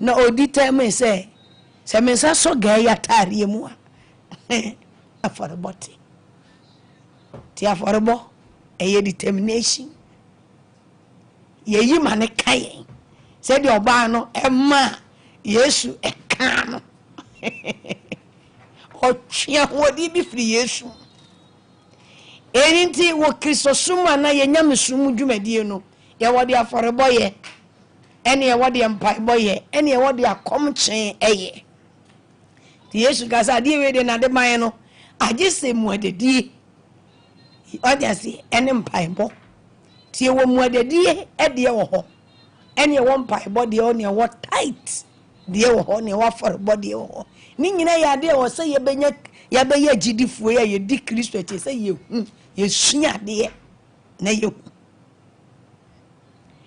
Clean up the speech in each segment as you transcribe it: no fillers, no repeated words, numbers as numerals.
na odi teme say se me sa so ga ya tare mu a aforebote ti aforebo eye determination ye yi mane kai se de oba no ema Yesu eka no o twa wodi bi firi Yesu erinti wo Kristo suma na ye nyamesum dwumadie no ye wode aforebo ye ene ye wode empaibo ye ene ye wode akomchen eye ti Yesu gasa die we de na de man no agese mu adedie odiase ene empaibo ti wo mu adedie ede wo ho ene ye wo empaibo de one ye wo tight de wo ho ne wo aforebo de wo ho ni nyina ya de wo se ye benya ya be ye gidifuo ye di Kristo ti se ye hu ye sua de na ye hu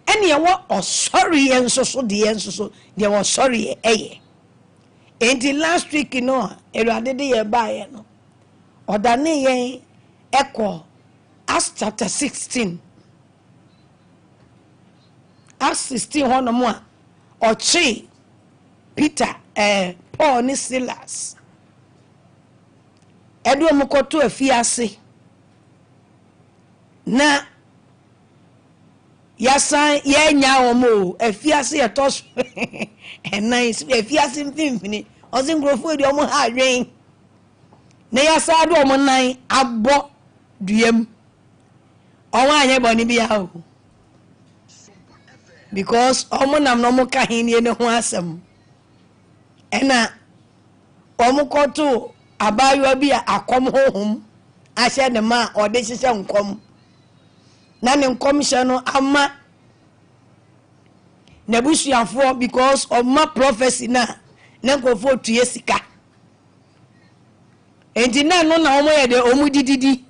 ene ye wo osori ye nsoso de wo sorry eye enti last week no Erade de ye ba ye no odane ye eko Acts chapter 16 Acts 16 hono mo a ochi Peter Paul ni Silas edu omukoto afiase na yasan ye nya omo afiase etos enan afiase mfimfini ozi ngrofo edi omo ha adwen na yasa do omo nan abo duam owa anye boni bia o because omo nam no mo ka hin ne ho asem ena omukoto abayo bi akom hohum ahye ne ma ode hyehyɛ nkom na ne nkom hye no ama nebusuafo because of my prophecy na nkofo tuye sika enti na no na omo ye de omu dididi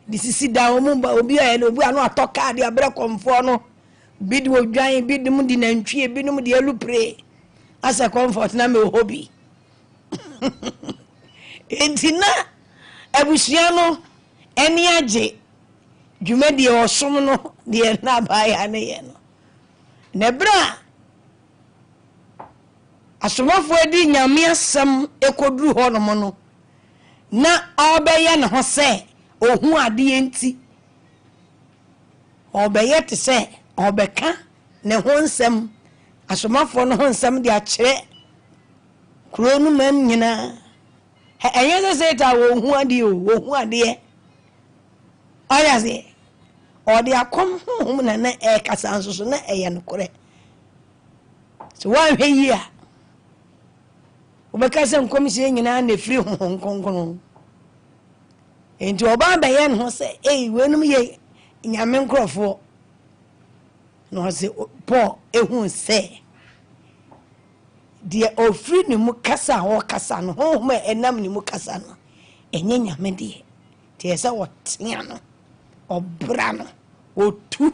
disisi da omu ba obi aye no obi anu atoka de abre komfo no bidi odwan bidi mu di nantwie bidi mu di elupre asa comfort na me hobby enti na abusua no eni age dwumadi osom no de na ba ya ne ye no nebra asomafo edi nyame asem ekoduru ho no mo no na obeye ne ho se ohu ade enti obeye te se obeka ne ho nsem asomafo no ho nsem de akire kuro no man nyina enye se ta wo hu ade o wo hu ade oya se odi akom hum na kasa nsoso na eye no kore so wan hwe yi a obeka se nkomisi nyina na free hum konkono enti oba ba ye no se wenum ye nyame nkrofo no se Paul ehun se de ofri ni mu kasa ho kasa no hum enam ni mu kasa no enye nyame de te ese wotia no obra no otu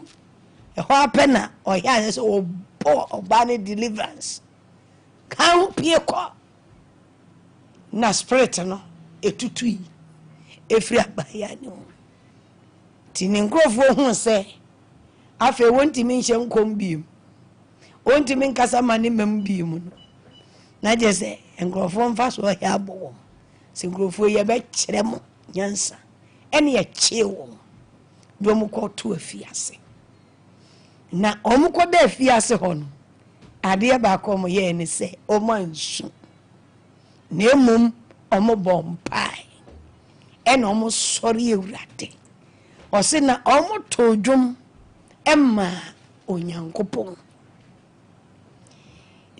ho apena oya se obo obane deliverance kan pie ko na spirit no etutui efri abaya ni tini nkrofo hu se afi wontimi nhye nkom biem wontimi nkasa mane mem biem no na je se nkrofo mfa so ya abo se nkrofo ye be kire mo nyansa ene ye chewo do mu ko to afiase na omuko da afiase ho no ade ba ko mo ye ni se o mansu na emum omo bompai ene omo sori ewurade o se na omo tojum emma onyankopon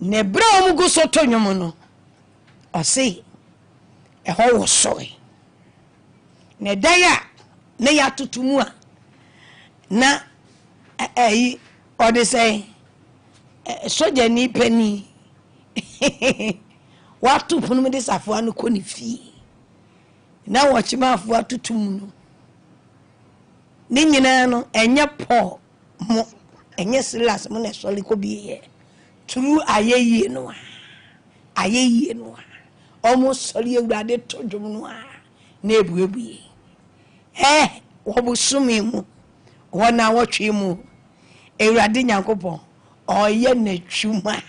ne bra omo go so tonyum no o se ho wo soi ne daya ne ya tutumu a na ode say soja ni pani watu punu de safo anu ko ni fi na wo chima afo atutum no ni nyina no enye Paul mo enye Silas mo na soli ko biye turu ayeye no omo soli ewurade tojum no na ebuebuye wo busumi mu wona wotwe mu ewurade nyankopon oye na twuma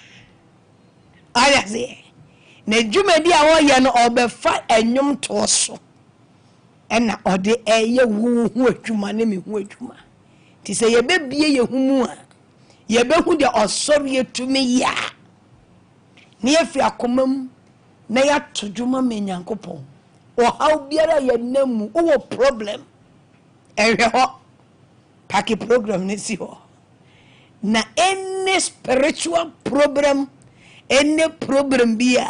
aya se na dwumadi a wo ye no obefa enwom to so ena ode eye wu hu adwuma ne me hu adwuma ti se ye bebie ye hu mu a ye behu de osori etumi ya ne afri akomam na ya todwuma me Nyankopon o haw biara ye namu o problem ehwe ho paki program ne si ho na any spiritual problem any problem bia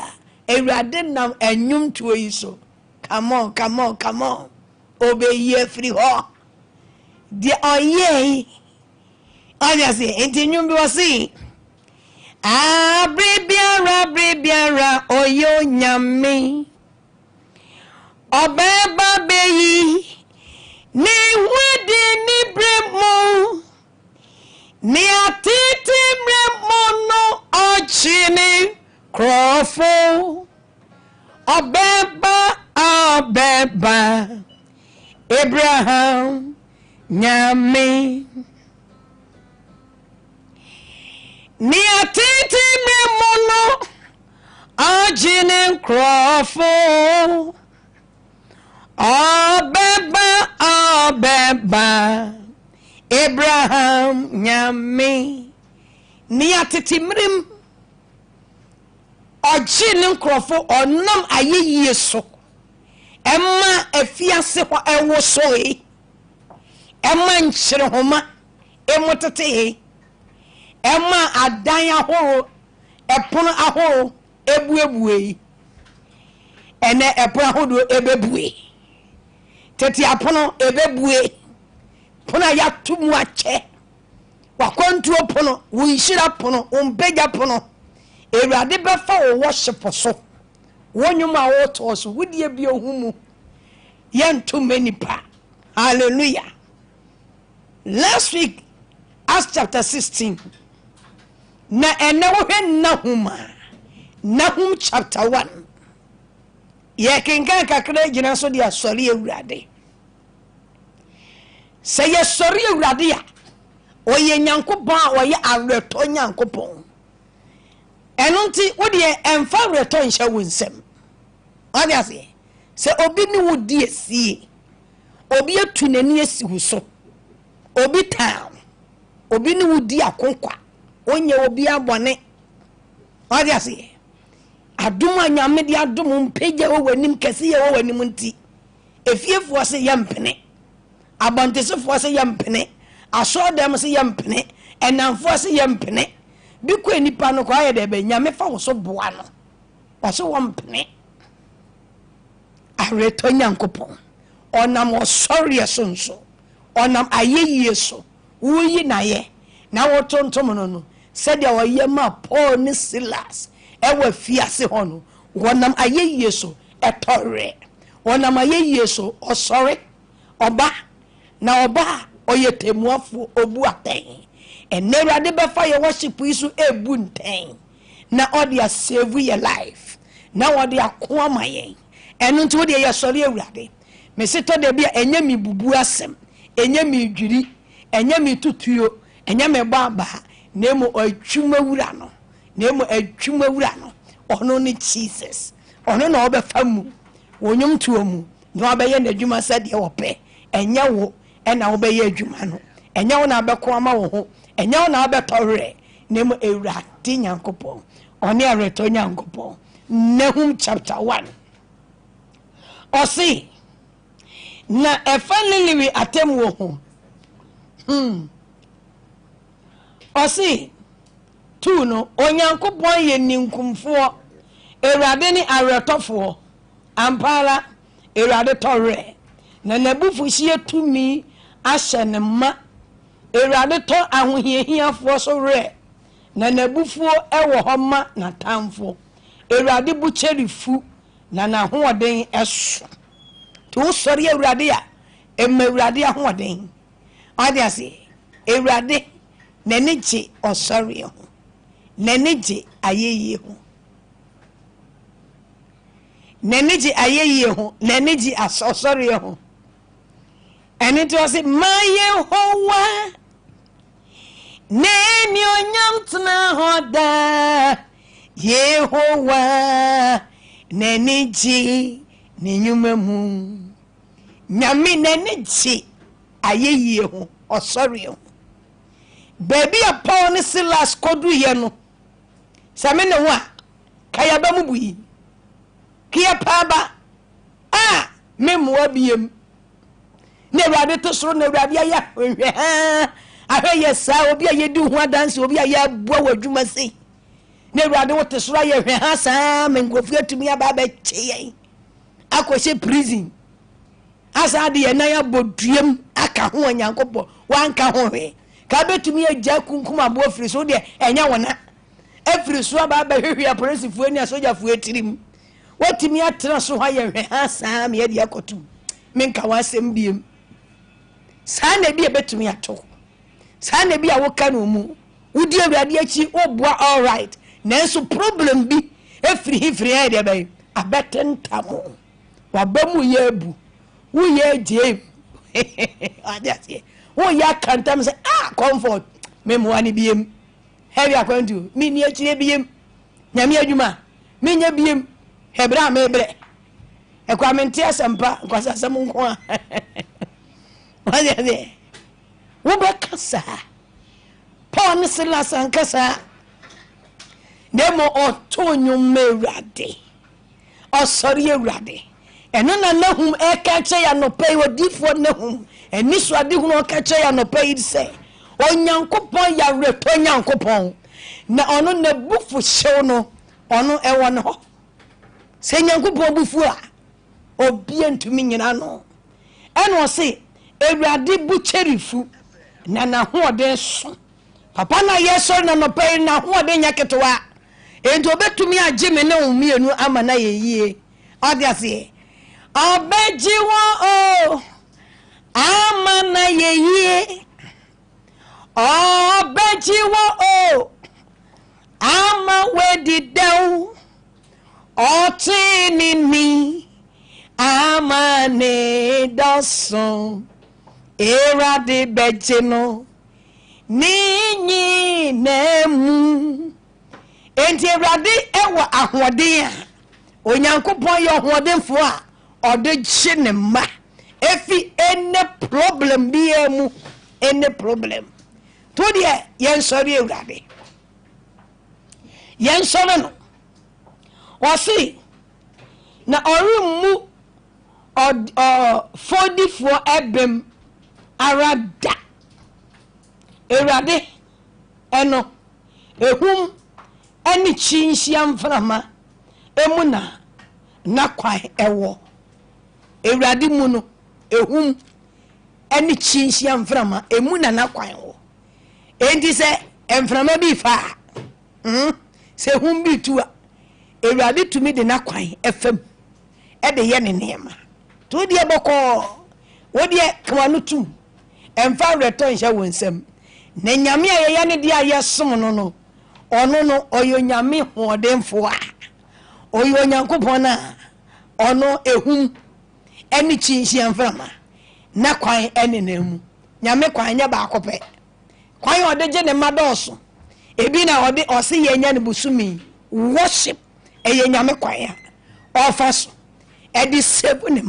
ewrade nam enwum to yi so come on obey ye free ho the oye anya say enti nwum bi wasi abribiara oyo nyame obeba beyi ni wede ni bremo ni atiti bremo no ochini krofo obeba Abraham nyame ni atiti bremo no ochini krofo obeba Abraham nyame ni atiti mrim ogine nkrofo onam ayeyie so emma afiase ho ewo so emma nkyere homa emotete emma adan ahoro epono ahoro ebuebue ene epono ahoro ebebue tete apono ebebue pono ya tumu ache wakwantu opono wunshira pono umbeja pono ewrade befa wo worship so wonyuma wo to so wudie bi ohumu yentu menipa hallelujah. Last week Acts chapter 16 na ene wo Nahum chapter 1 ye kenkan kakra gina so dia sori ewrade se ye sori ewrade ya oye Nyankopon a oye areto Nyankopon enunti wo de emfa reto nhye wonsem ade ase se obi ni wodi esie obi atunani esi huso obi town obi ni wodi akonkwa onye obi abone ade ase adum anyame de adum mpege wo wanim kese ye wo wanim nti efiefo se yempene abantesefo se yempene asodem se yempene enamfo se yempene biko enipa no kwa ye de be nyame fa wo so boa no wo so wompene areto Nyankopon onam osori sonso onam ayeyie so wuyi na ye na wo tontom no se de wo ye ma Paul ni Silas ewa fiase hono wonam ayeyie so etore wonam ayeyie so osori oba na oba oyetemuafo obu aten enewrade befa ye worship isu ebu nten na odi save your life na odi akwa mayen enu nti odi ye sori ewrade me sito de bia enye mi bubu asem enye mi dwiri enye mi tutuo enye me baba nemo atwumawura no ono ni Jesus ono na obefa mu wonyum tuo mu na obeye n'adwuma sade wope enye wo ena obeye adwuma no enye wo na abeko ama wo ho enye wo na abetore nemo ewrade Nyankopon oni areto Nyankopon Nahum chapter 1 osi na efaniliwi atemu ho osi tu no Onyankopon ye ninkumfo ewrade ni aretofo ampara ewrade tore na nabufu hie tumi ahye ne ma ewrade to ahohiahiafo so re na nabufu ewo ho ma na tamfo ewrade bu cherifu na na hoden eso to sori ewrade ya ewrade ahoden ade ase ewrade na neje osori ho na neje ayeye ho na neje asosori ho eni to say maye howa neni onyam tna hoda Yehowa neniji ninyumemu nyame neniji ayeye ho osori ho baby a Paul ne Silas kodu ye no same ne ho a kaya ba mu buyi kia paba memu abiem ne Awurade to soro na Awurade aya hwe ahwe sa obi a yedi ho adanse obi a ya boa wadwuma sei ne Awurade wote soro aya hwe ha saa mengofu atumi aba ba cheye akose prison asa de ye na ya boduem aka ho Onyankopɔ wanka ho hwe ka betumi agya kunkum abo afiri so de enya wona afiri so aba ba hwehwe apolisifu ani asojafu etirim watimi atra so ha ye hwe ha saa me de akotu menka wasem biem saa na bi betumi ato saa na bi a woka no mu wudi Awurade achi oboa all right nanso problem bi efiri hifiri ya de bai abetentamo wabamu yebu wo ye je adiase wo ya kantam say comfort memo ani biem heavy akwantu mi ni achire biem nyame adwuma mi nya biem hebra mebre ekwa mente asampa kwasa asam nko a wadiase wo be kasa Paul ne Silas ankasa demo otonyum Awurade osori Awurade eno na nahum ekache ya no pay odifo nahum eni so ade hu no kache ya no pay se Onyankopon ya reto Nyankopon na ono na bufu hyew no ono ewo ne ho se Nyankopon bufu a obi antumi nyina no eno se Awurade bu cherifu na ho ode so papa na yeso na no pay na ho ode nyaketowa ento betumi agye me ne umienu ama na yeyie odiase obejiwo ama na yeyie obejiwo ama wedidau otinini ama ne doson Awurade bejino ninyi nemu enti Awurade ewa ahoden a Onyankopon ye ahodenfo a ode gye ne ma efi ene problem bi emu ene problem to de yen sori Awurade yen sori no wasi na orimu fodifo ebem arada Awurade eno ehum eni chinhia mframa emuna na kwan ewo Awurade mu no ehum eni chinhia mframa emuna na kwan wo enti se mframa bi fa se hum bi tu a Awurade tumi de na kwan efam e de ye ne nema to de boko wo de kwanu tum emfa return hye wonsam na nyame a ye ne de ayesom no ono no oyo nyame hodenfo a oyo Nyankopon na ono ehum eni chinhia mframa na kwan ene nemu nyame kwan nya ba akope kwan ode je ne madoso ebi na ode ose ye nya ne busumi worship eye nyame kwan ya ofaso edi sebu ne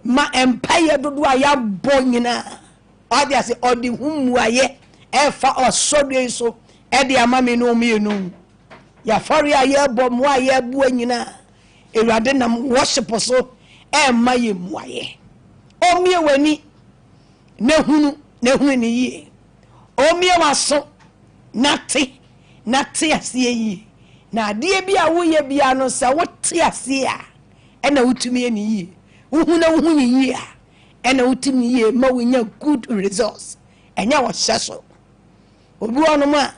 ma empire dodo aya bonyina ode ase ode humu aye efa osodo so edi amame no mienu ya fari aye bo mo aye bu anyina Awurade nam worship so ma ye mu aye omie wani na hunu ni yi omie waso nate ase yi na de bia wo ye bia no sa wote ase a na wutumi ni yi wo hu yi a na wutumi yi ma wonya good results enya wo hyeso obi ono ma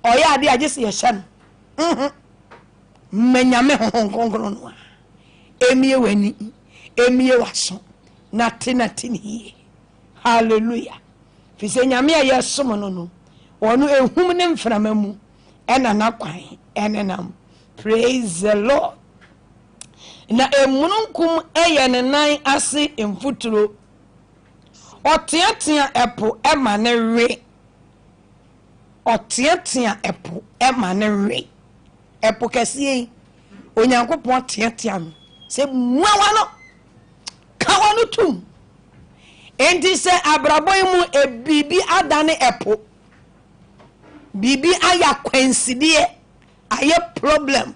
oya ade agese ye hye no menyame honkonkron no emie wani emie waso nate ni hallelujah fise nyame a yesom no ono ehum ne mframa mu ena na kwan enenam praise the Lord na emununkum eye ne nan ase emfuturo oteatea epo ema ne we oteatea epo ema ne we epokese onyankopon teatea no se mwawa no kawa no tum enti se abraboy mu bibi adane epo bibi aya kwensidie aye problem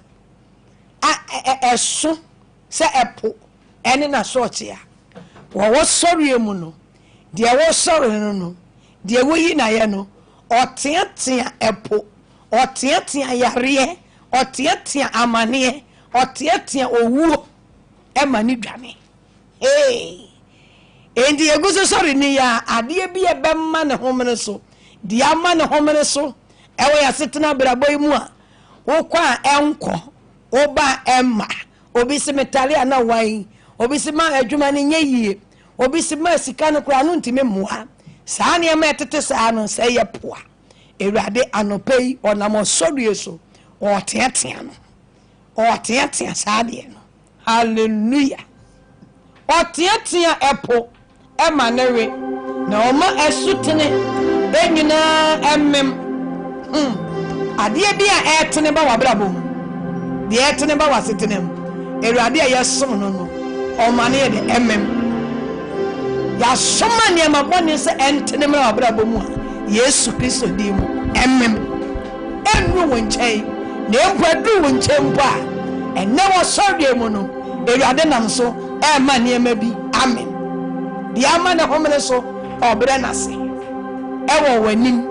eso se epo ene na sochia wo sorry mu no de wo sorry no de wo yi na ye no oteatea epo oteatea yare oteatea amane oteatea owu emani dwane endi eguso sorry ni ya ade bi ebemma ne homene so de ama ne homene so ewo ya setena braboy mu a wo kwa enko oba emma obi simetale ana wan obi sima adwuma ne nyeyie obi sima sika no kura no ntime moa saa ne ma etete saa no sɛ yɛ poa ewurade anopei onamo sodue so o teatea no o teatea saa de no hallelujah o teatea epo emanewe na oma esutene enyina emmem ade bia etene ba wabrabom de etene ba wasetenem ewurade ya som no no o mane de emmem ya soma ne ma bone se entene ma wabrabom a Yesu Kristo di mu emmem enru wonchai ne enkwadu wonchai mpo a enne wo sodwe mu no ewurade nam so e ma ne ma bi amen di ama ne homene so obre na se e wo wanim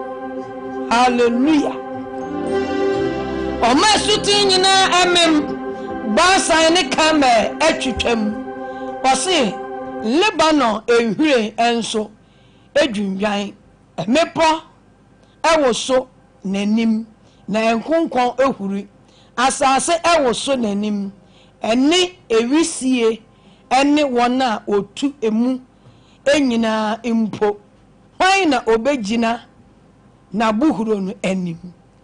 hallelujah o ma suti nyina amem ba san ne kame atwitwam o se Lebanon ehire enso edwunwan emepo ewo so nanim na enkonkon ehuri asase ewo so nanim ene ewisie ene wona otu emu enyina impo hwan na obegina na buhuro no anim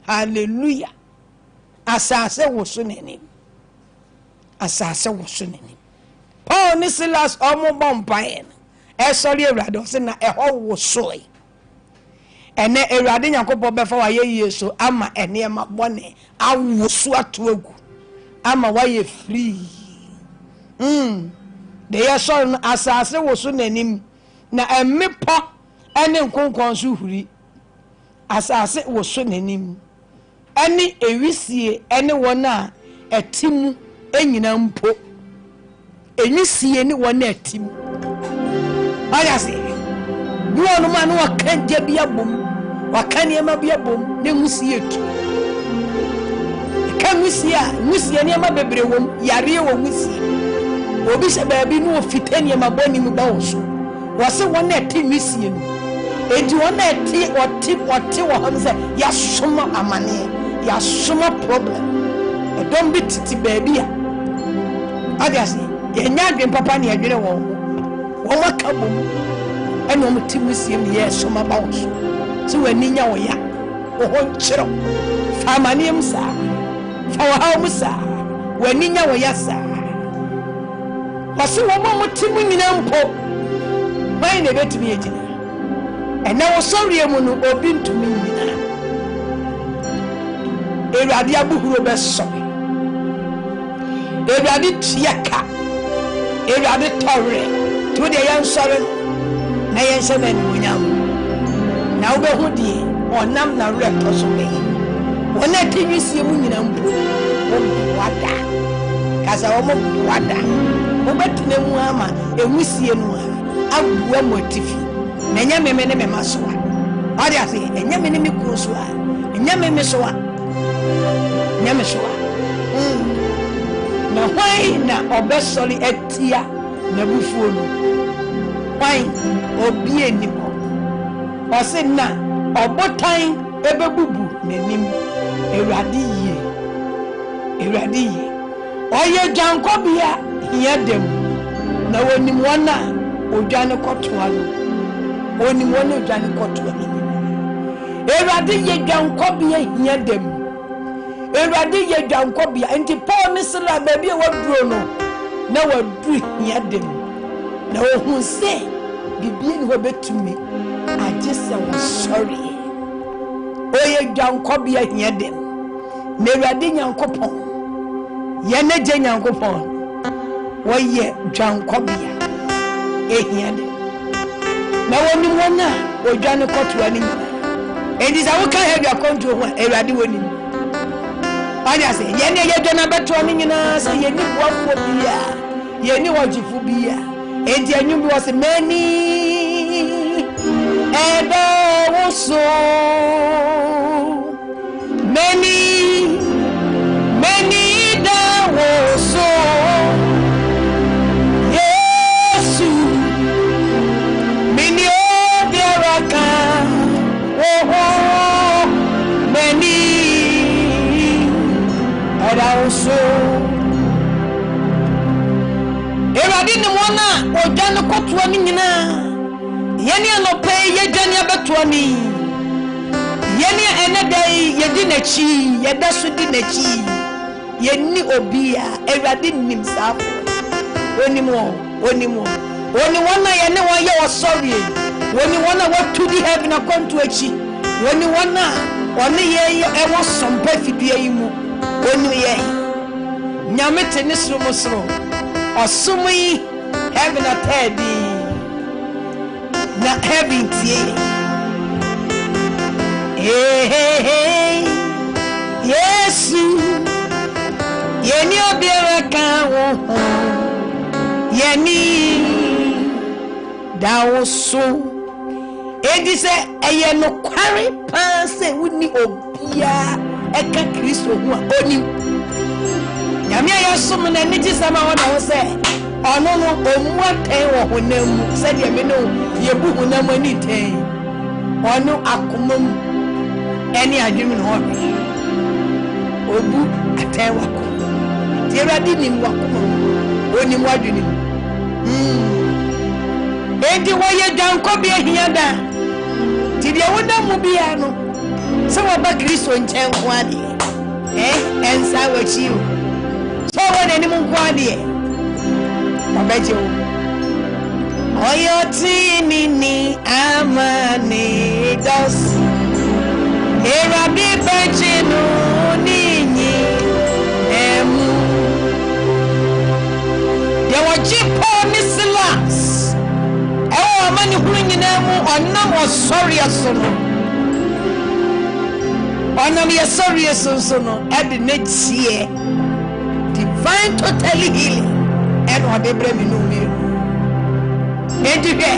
hallelujah asase wo so nanim asase wo so nanim Paul ni Silas omo bompae e sori ewrade o se na eho wo so ene ewrade nyakopo befa wa ye Yesu ama ene ma bone awo so atoagu ama wa ye free de ye so no asase wo so nanim na emepo ene nkonkon so huri asase wo so nanim ene ewisie ene wona etimu enyina mpo enyisie ni wona etimu ayase duo no ma no wakanje bia bom wakane ma bia bom ne musie tu ka musie ne ma bebre wom yare wo musie obi se baabi no ofitani ma boni mu ba wo so wose wona eti musie no edi wona eti oti wo hamse ya soma amane ya soma problem e don bititi baabi a adiase yenya adwen papa ne adwene wo wo makabom ene om timusie mi ye soma ba wo so so wani nya wo ya wo ho chiro fa amane mu sa fa wo ha mu sa wani nya wo ya sa wase wo mo timu nyina mpo why ne betumi ejina ene wo sori mu no obi ntumi nyina ewrade abuhuro be so ewrade tiaka ewrade tore to de yan sori na yan se na nyam na wo be hu die onam na reto so be wona tinwisie mu nyina mpo wo wada kaza wo mo wada wo betine mu ama enwisie no awu mo tifi na nya meme ne mema so a odi ase nya meme ne kuro so a nya meme so a nya me so a na hwai na obesoli etia na bufuo no hwai obi enimo o se na obotan ebebubu nanim ewrade yi oye jankobia yedem na wonim wona odwane kotoa no wonim wona odwane kotoa no ewrade ye jankobia yedem ewrade ye jankobia enti Paul ni Sila baabi e waduro no na wadu yedem na ohun se bibie ni hobetumi agese wo sorry oye jankobia yedem Awurade Nyankopɔn ye ne je Nyankopɔn wo ye dwankobia ehia de na woni wona odwane kotoa ni nyina edi za wo ka hedu akonto ho Awurade woni anya se ye ne ye dwana beto ni nyina se ye ni boafo bia ye ni wojifu bia edi anwum wo se mani edo wo so many da wo so Yesu many obiaraka oh many da wo so Eradi ni mona odwane kotoa ni nyina yeni anope ye dwane abetoa ni yeni enedai yedi nachi yeda so di nachi yeni obia Awurade nim safo onimo oni wona yene won ye wo sorry oni wona watu di heaven akonto achi oni wona oni ye ewo sompa fidua yi mu oni ye nyamete ni sro osumi heaven atedi na heaven tie hey Yesu yeni obiara kan wo yeni dawo so edi se eye no kware pa se woni obia eka Kristo ho oni nyame ya som na ni gisama wona wo se ono no omu aten wo honam se de me no ye bu honam ani ten ono akomam eni adwemi no hobe obu aten wako ti Awurade nim wako oni mu adwemi edi wo ye danko bi ahia da ti de woda mu bia no se wo ba Kristo nchen ko ade ensa wachi o so wo ne mu ko ade obeje o oyoti ni amane dos Eradi bejinu ninyi emu de wajipo ni Silas ewo mani huru nyina mu onam osori asono onam ye sorry asono e de ne tie divine totally healing and what they bring me no me edike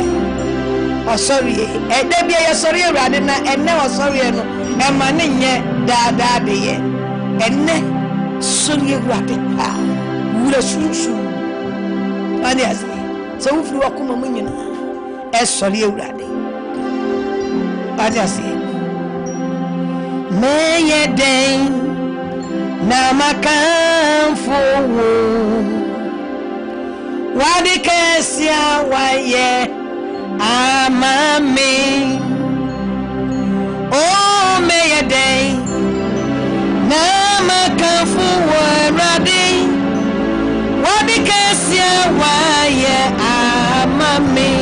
osori e de bia ye sorry Awurade na enne osori no e ma ne nye da de ye enne sorry Awurade pa wura sunsun ani asi se wo firi wakoma mu nyina e sorry Awurade ani asi me ye den na makamfo wo wadi kesia waye amame oh me ye den na makamfo wo Awurade wadi kesia waye amame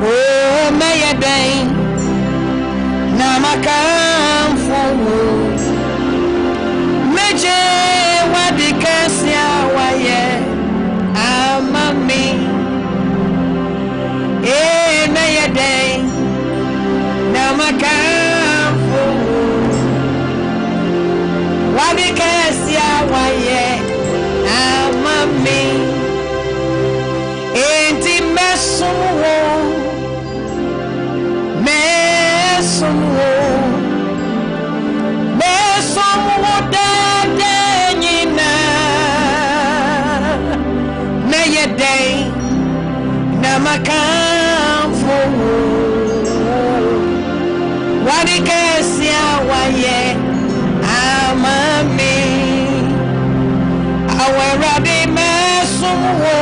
oh me ye den na makamfo wo meje wadi kesia waye amame me ye den na makamfo wadi kesia waye amame enti mesuwo da nyina me ye den na makamfo wadi kesia waye amame Awurade mesuwo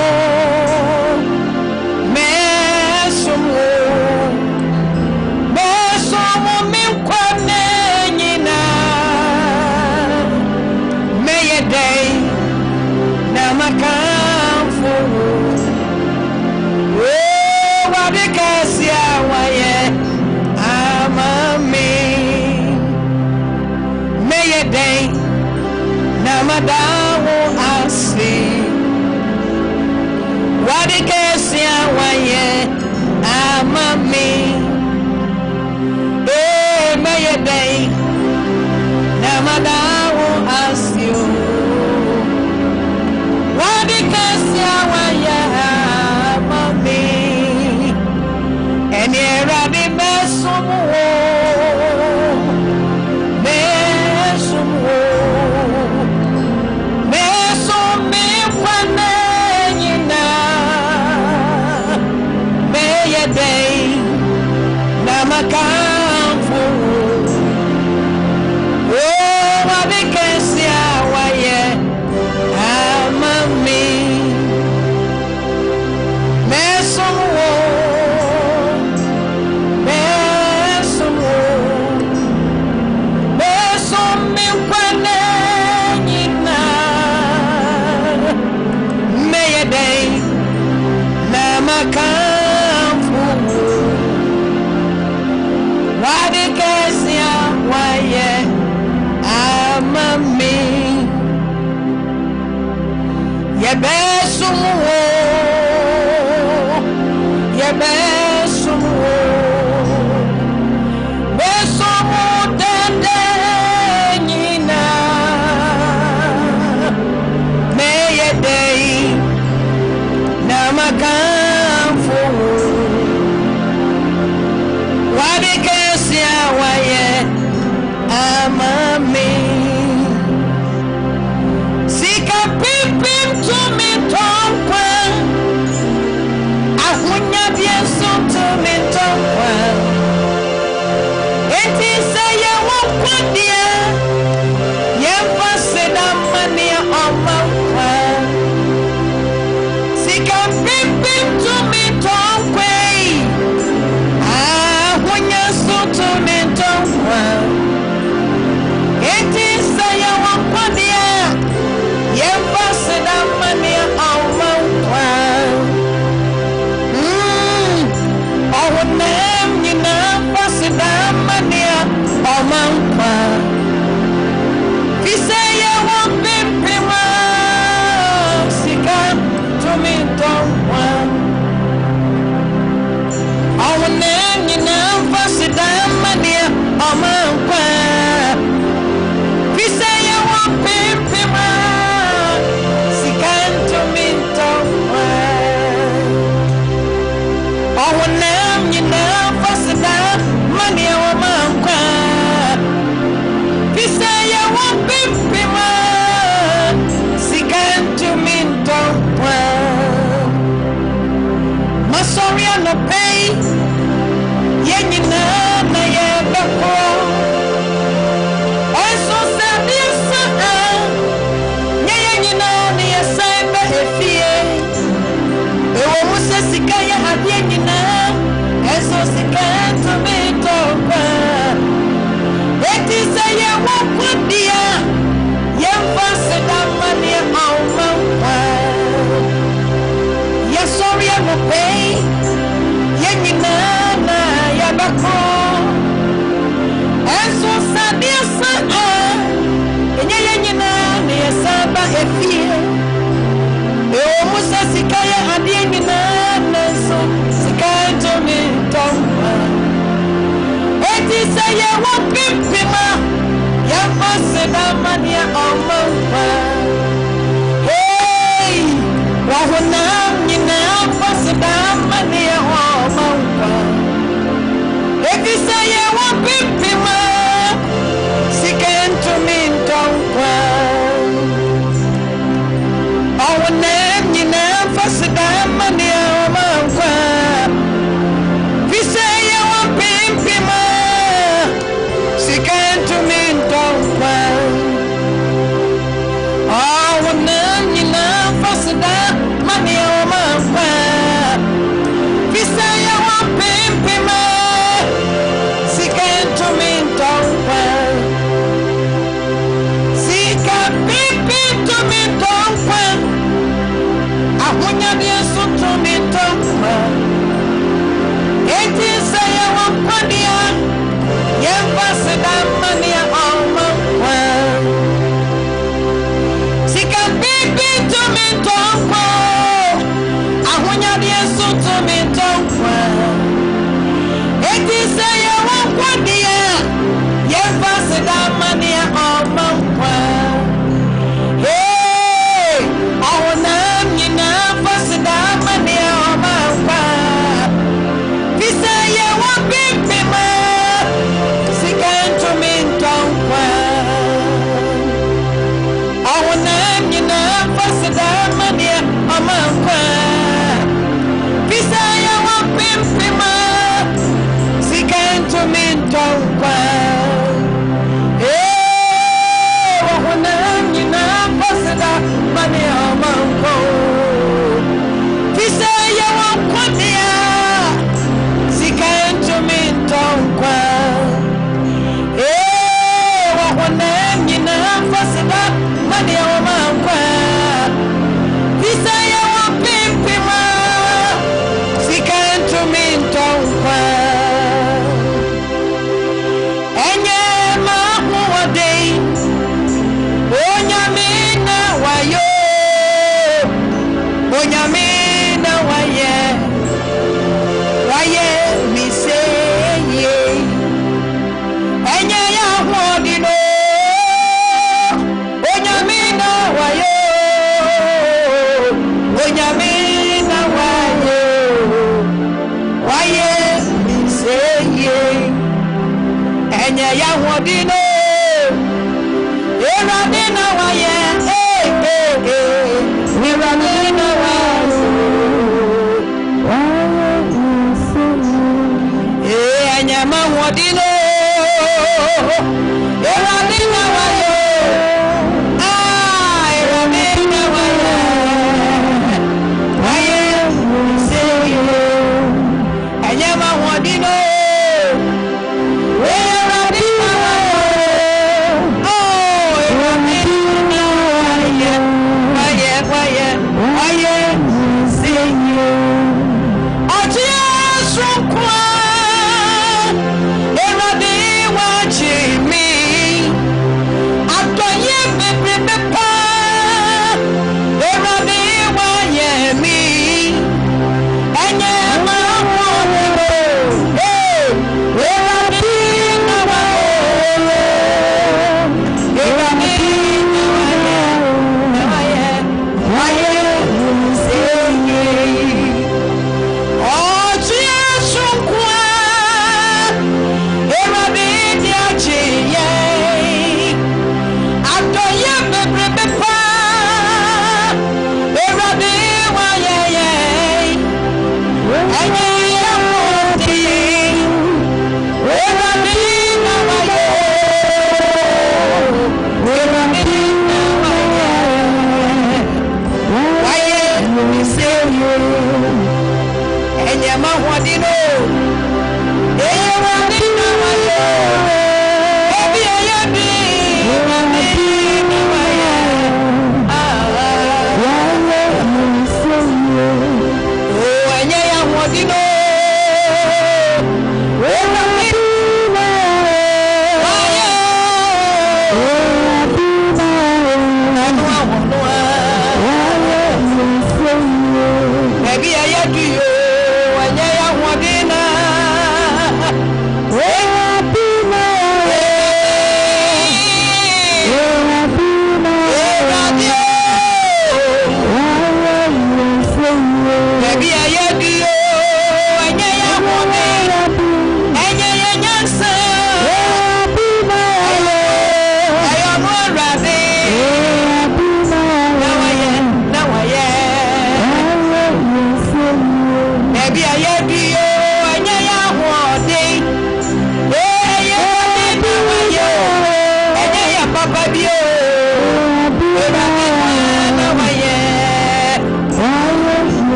min kwane nyina me ye den na makamfo wadi kesia waye amame madawo asi wadikesia waye amami meyedei na madawo asi wadikesia waye amami eni erade mesumu Money hodino Erade na waye Ebi ayadi na waye Oh enye ya hodino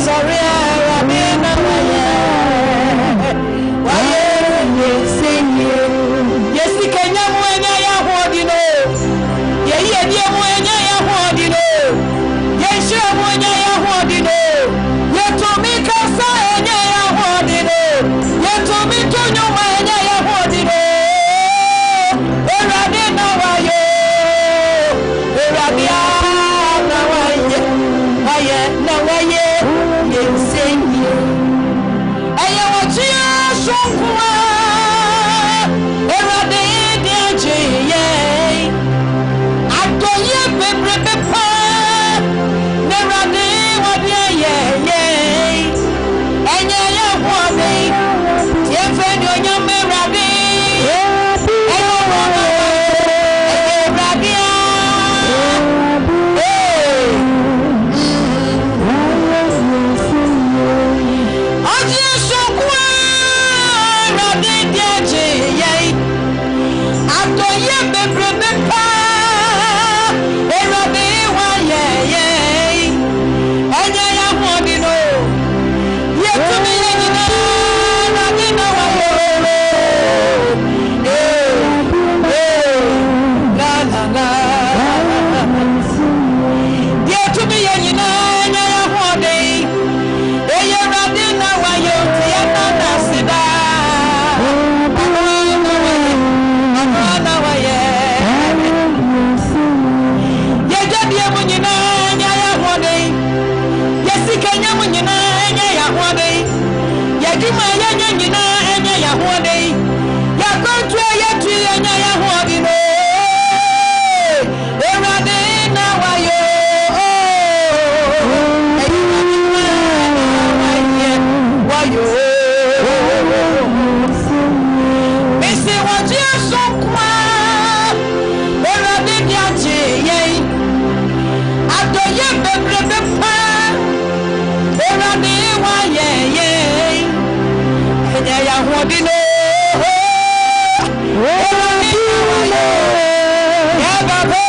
Sorry, Yahodino Yababe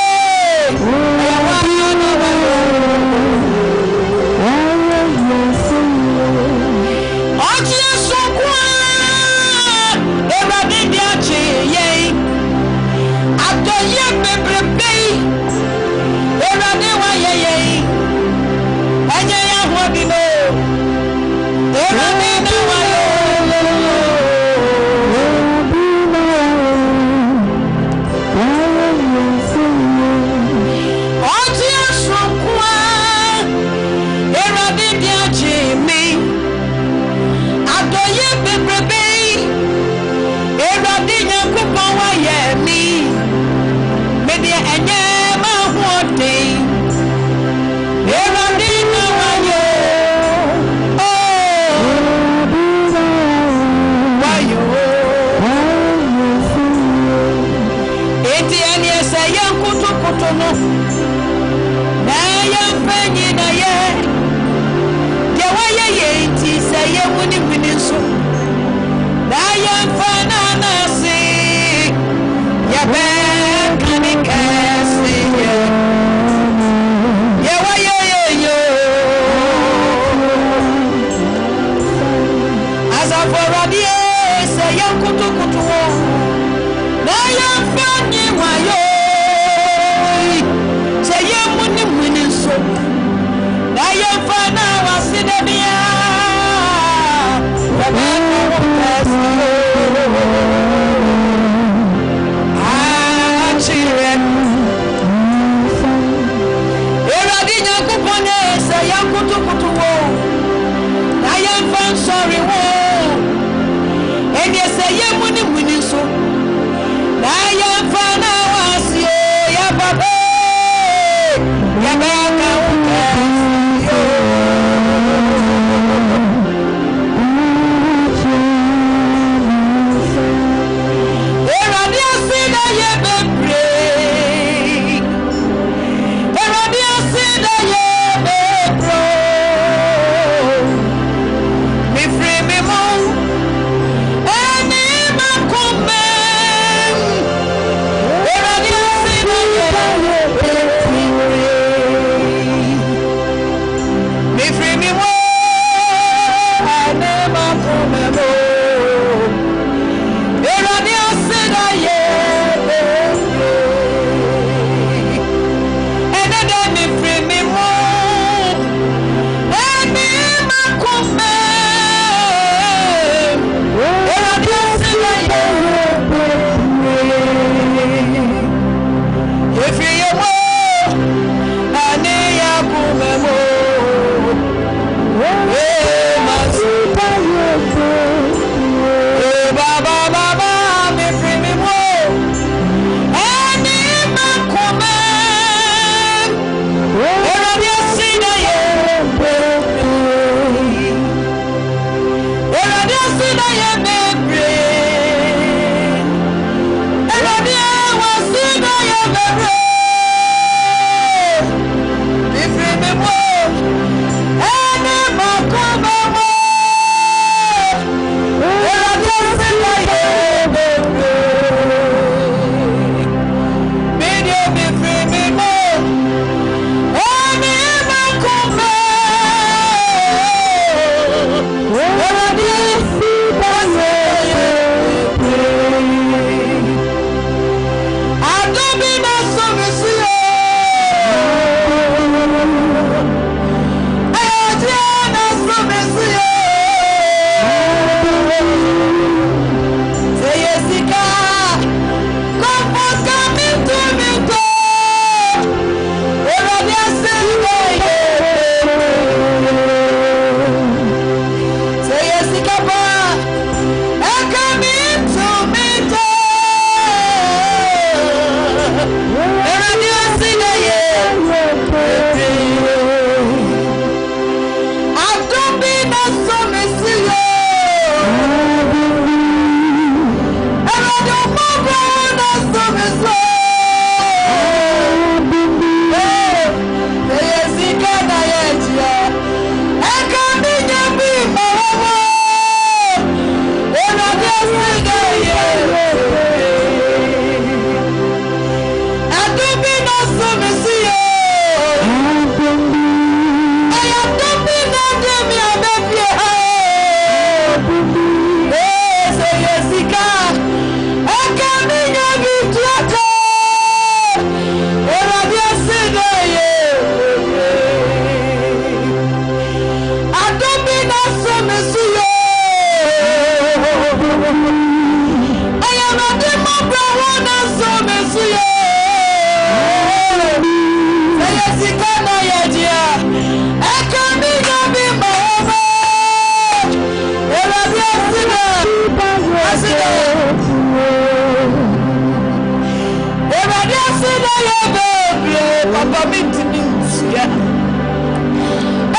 papa minti mintia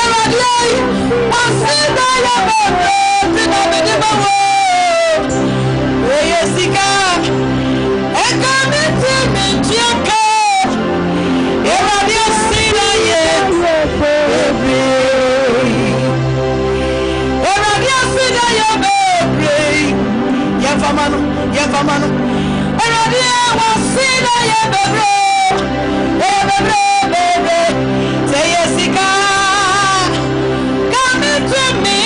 Eradie wasida ya bebe tina medibawo Oyesika eka minti mintia ka Eradie sida ye bebe Eradie sida ye bebe Yevamano Eradie wasida ye bebe Say Jessica, come to me,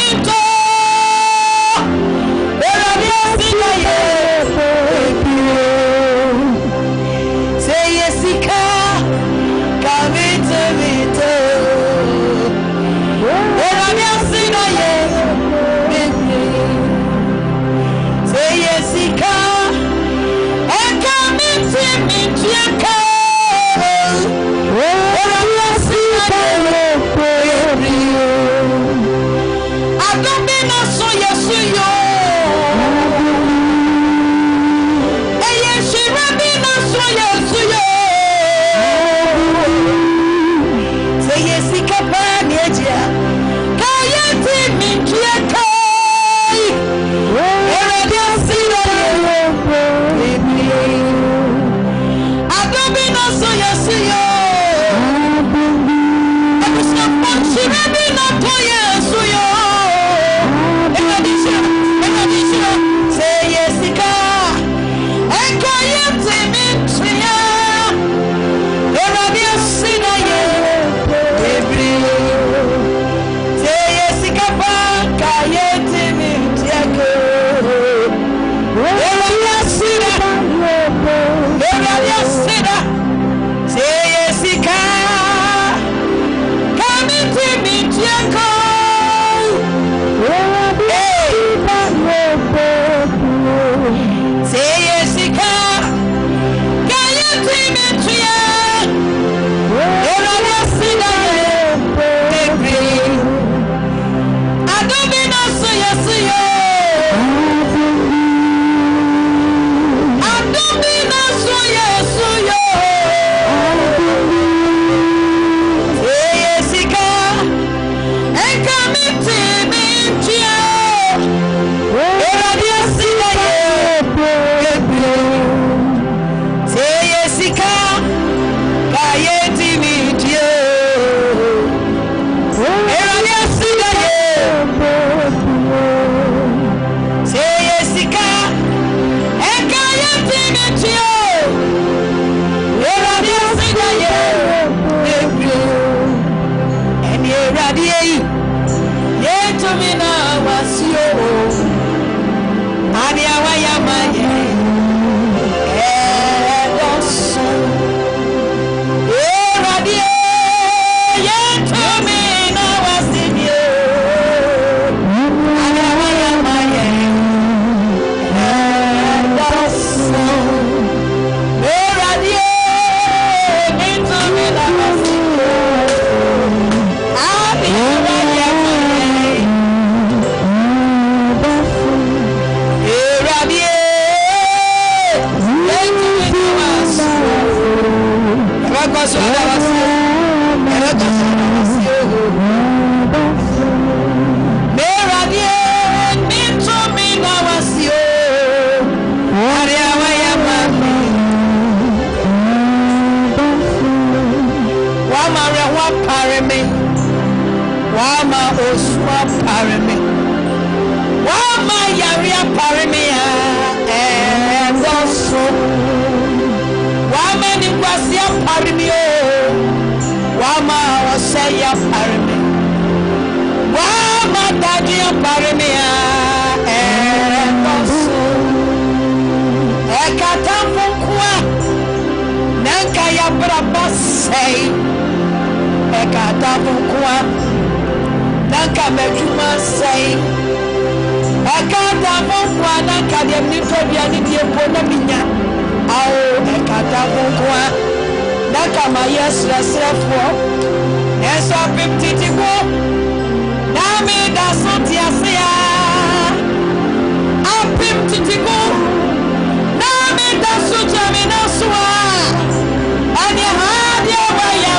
say Jessica, come to me, say Jessica, and come to me, Why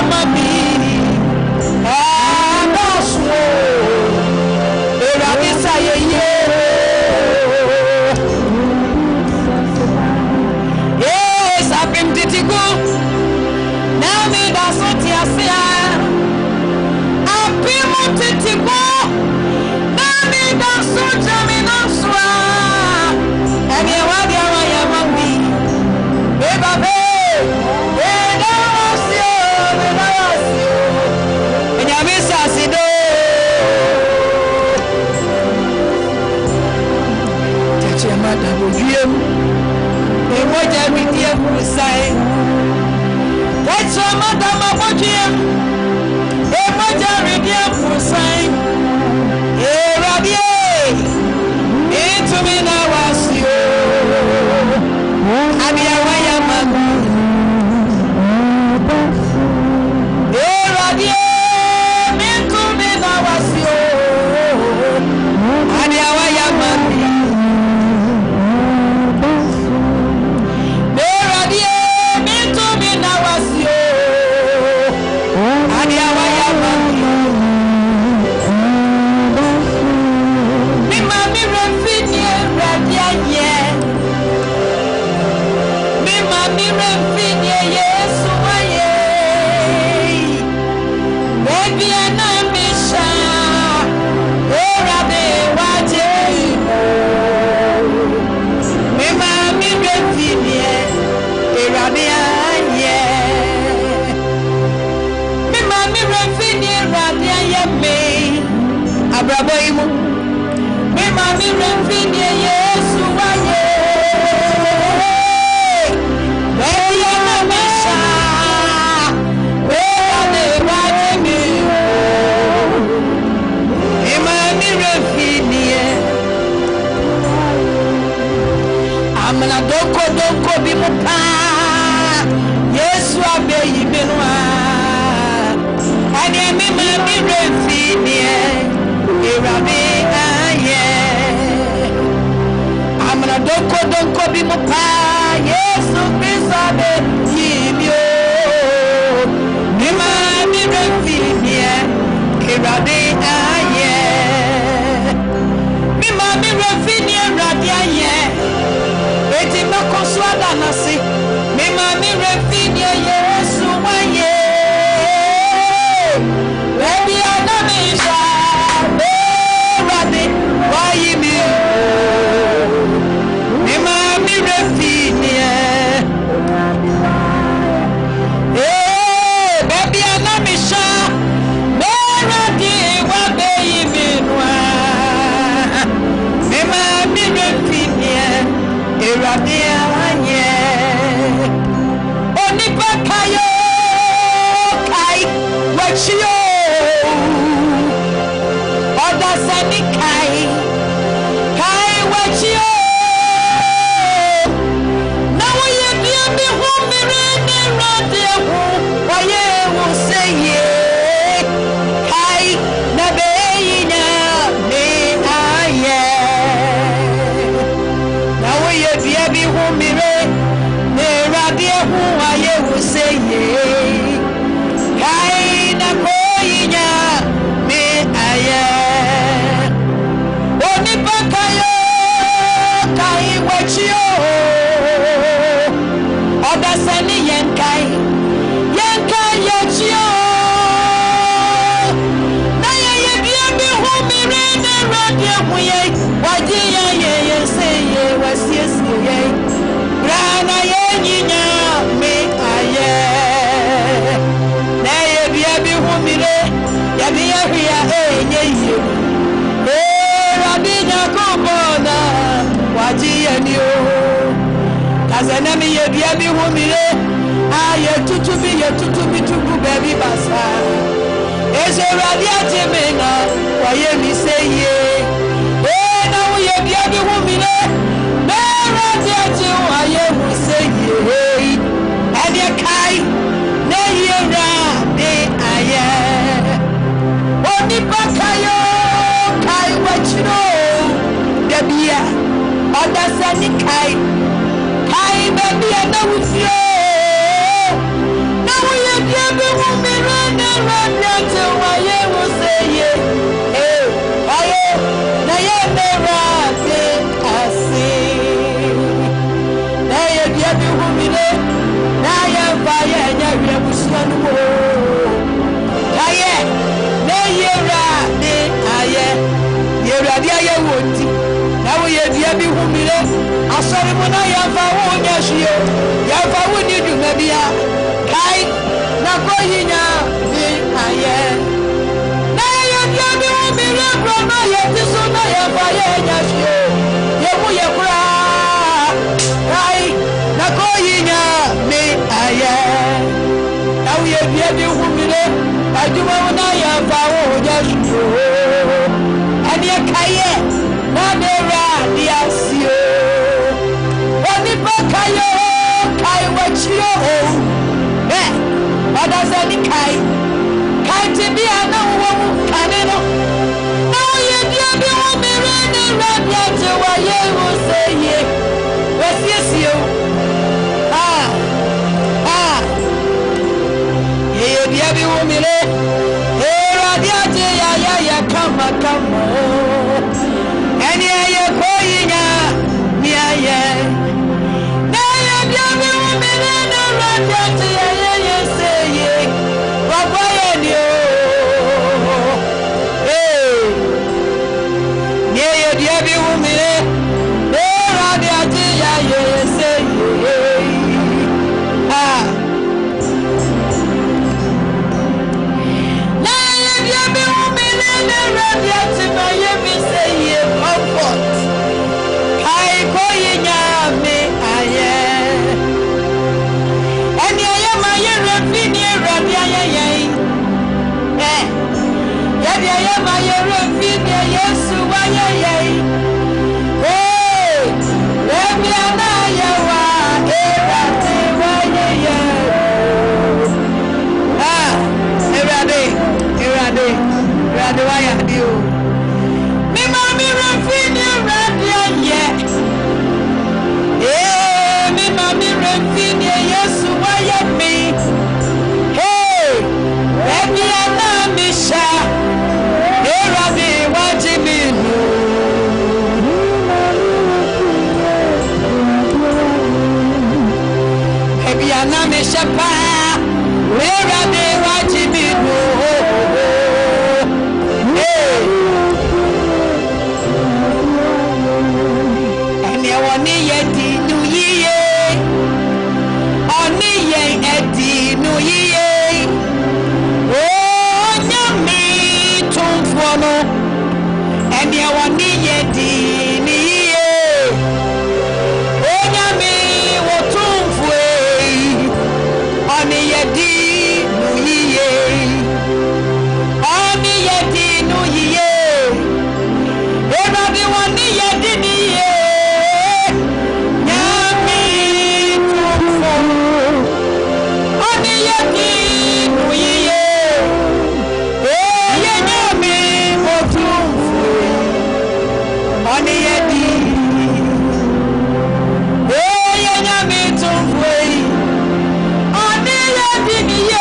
Kaya, ne yera bia kai na koyinya bi aye na ye bia bi wo mi re bro na ye ti so na ye fa ye nya hie ye mu ye kura kai na koyinya bi aye na wo ye bia bi wo mi re aduma wo na ye fa wo nya hie ani kaye na de ra dia sio oni pa kaye kai wachio eh oda se ni kai ti bi ana wo kane no na wo ye dia bi wo mere na ra dia te wa ye wo se ye wesiesio ye dia bi wo mere ra dia te ya kama eni ye koyinya mi aye na ye dia bi wo mere na ra dia te ye se ye wa boye ni o ye dia bi wo mere ra dia te ye se ye na ye dia bi wo mere na ra dia te ye mi se ye comfort kai koyinya mi aye eni aye ma ye refini ra dia ye ya dia ye ma ye refini Yesu wa ye ebi ana ye wa era ti wa ye erade wa ya di o mi ma mi refini ra dia ye mi ma mi refini Yesu wa ye mi ebi ana mi sha erade wa ji mi nu ebi ana mi sha pa erade wa ji mi nu eni woni ye di nu yiye oni ye edi nu yiye nyami tumfo no eni woni ye di ni yiye nyami wo tumfo oni ye di nu yiye oni ye di nu yiye everybody woni ye di ni yiye nyami tumfo oni ye di nu yiye ye nyami wo tumfo oni ye di ye nyami tumfo oni ye di ni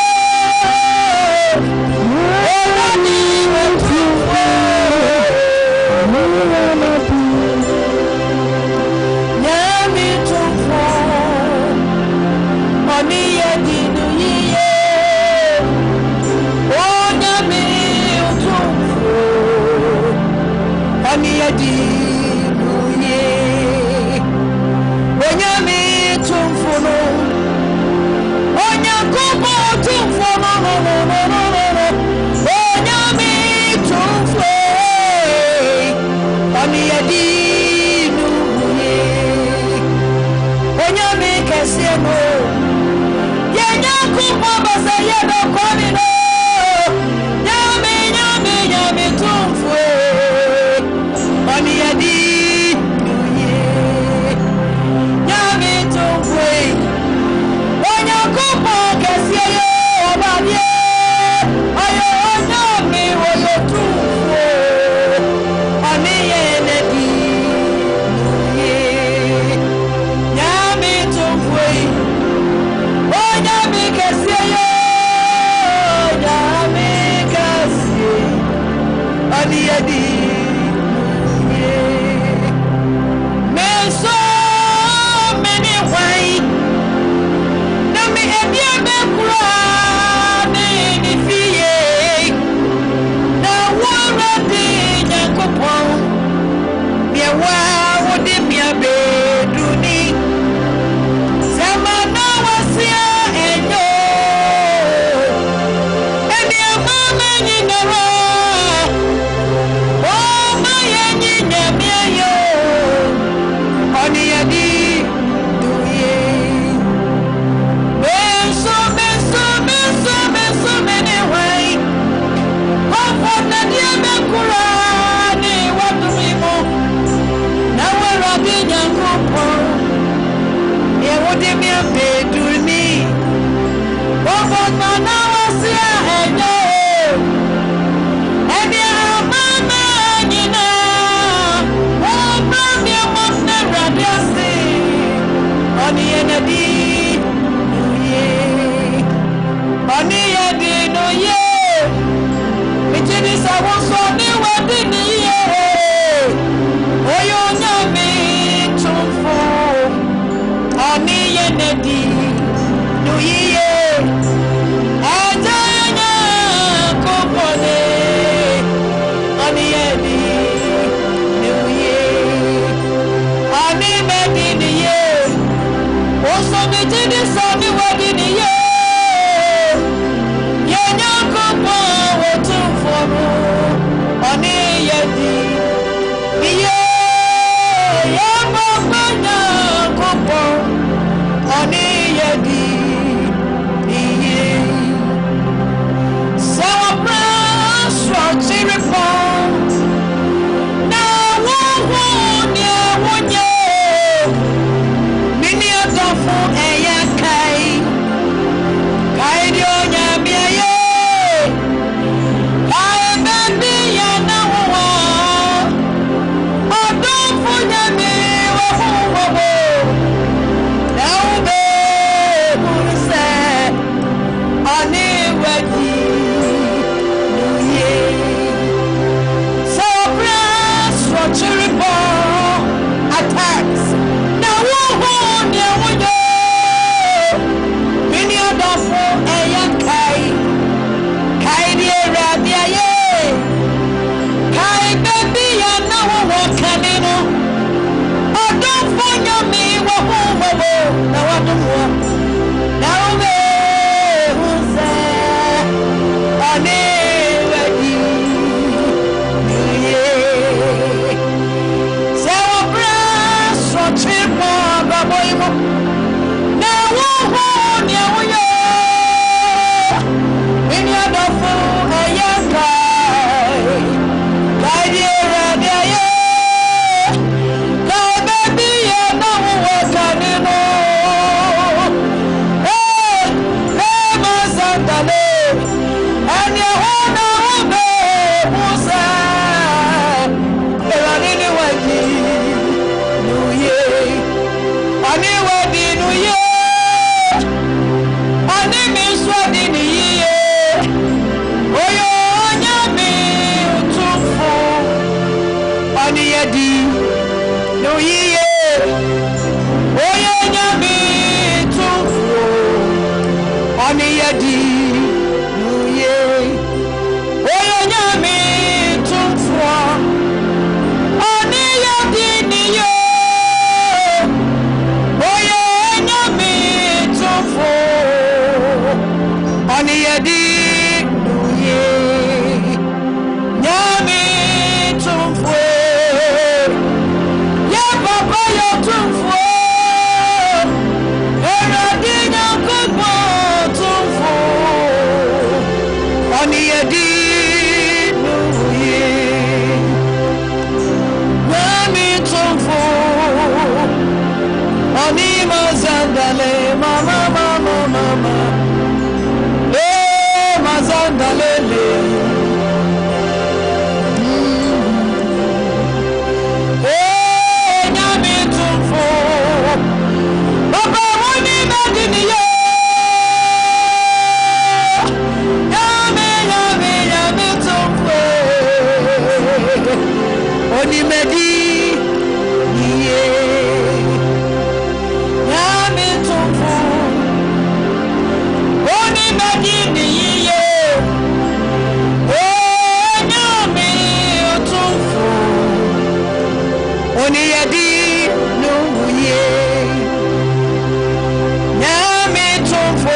Tumfo,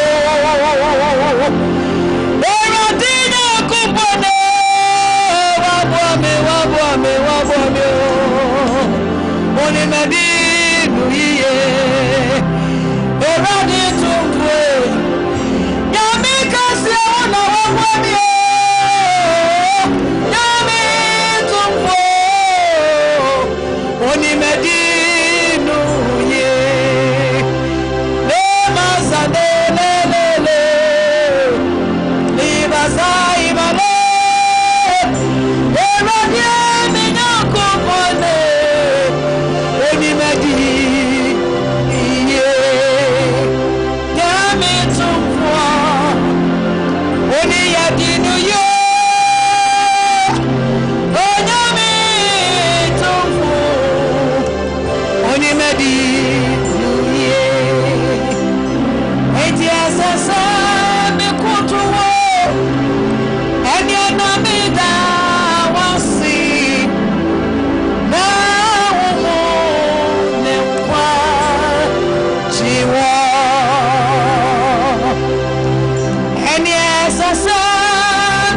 esasa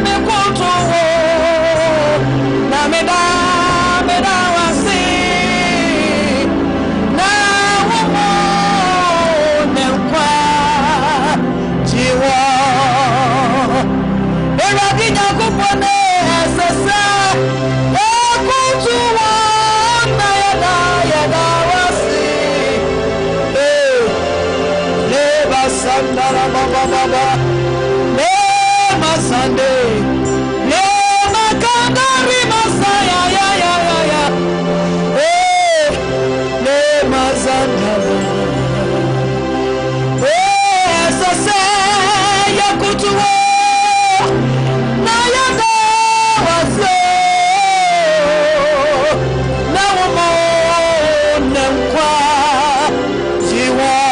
me kutu wo na me da wasi na wo ne kwa jiwo eradi nyakupone esasa me kutu wo na yada wasi Sandara baba baba le masande le makandari masaya ya le masandara sase ya kutuwa na ya dawaso na womo nenkwa jiwa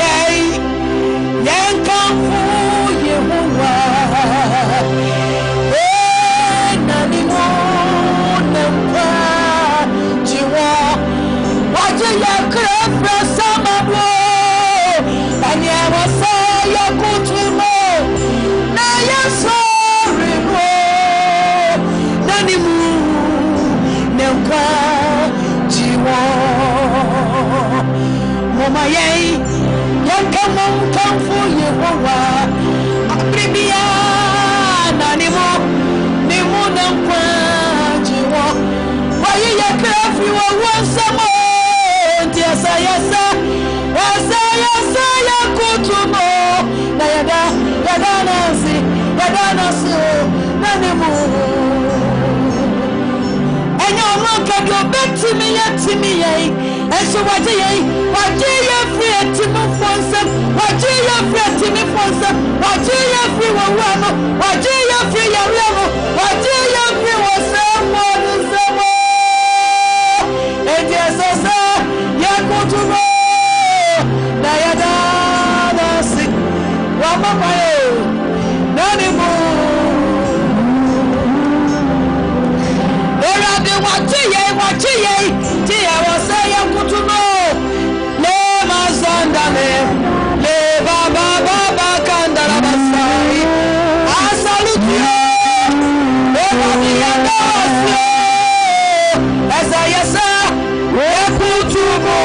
yei yankamfu Yehowa nani mo nempa jiwo waje yakra samabo ani awasa yakutumo na yasori mo nani mu nempa jiwo mama yei yankamfu Yehowa abribia nani mo nimu nempa jiwo waye yakra wansamo yasa yakutumo na yada nasi nanimu enyo monka do betimi yai enso waje ye free etimi fonsam waje ye free etimi fonsam waje ye free wawano waje ye free yawano waje ye free wasamo nsamo etiasasa yakutumo na yada nasi wamama nanimu erade waje ye tia wasa yakutumo le mazandale le baba kandara basai asalutio erade yadasi esa yasa yakutumo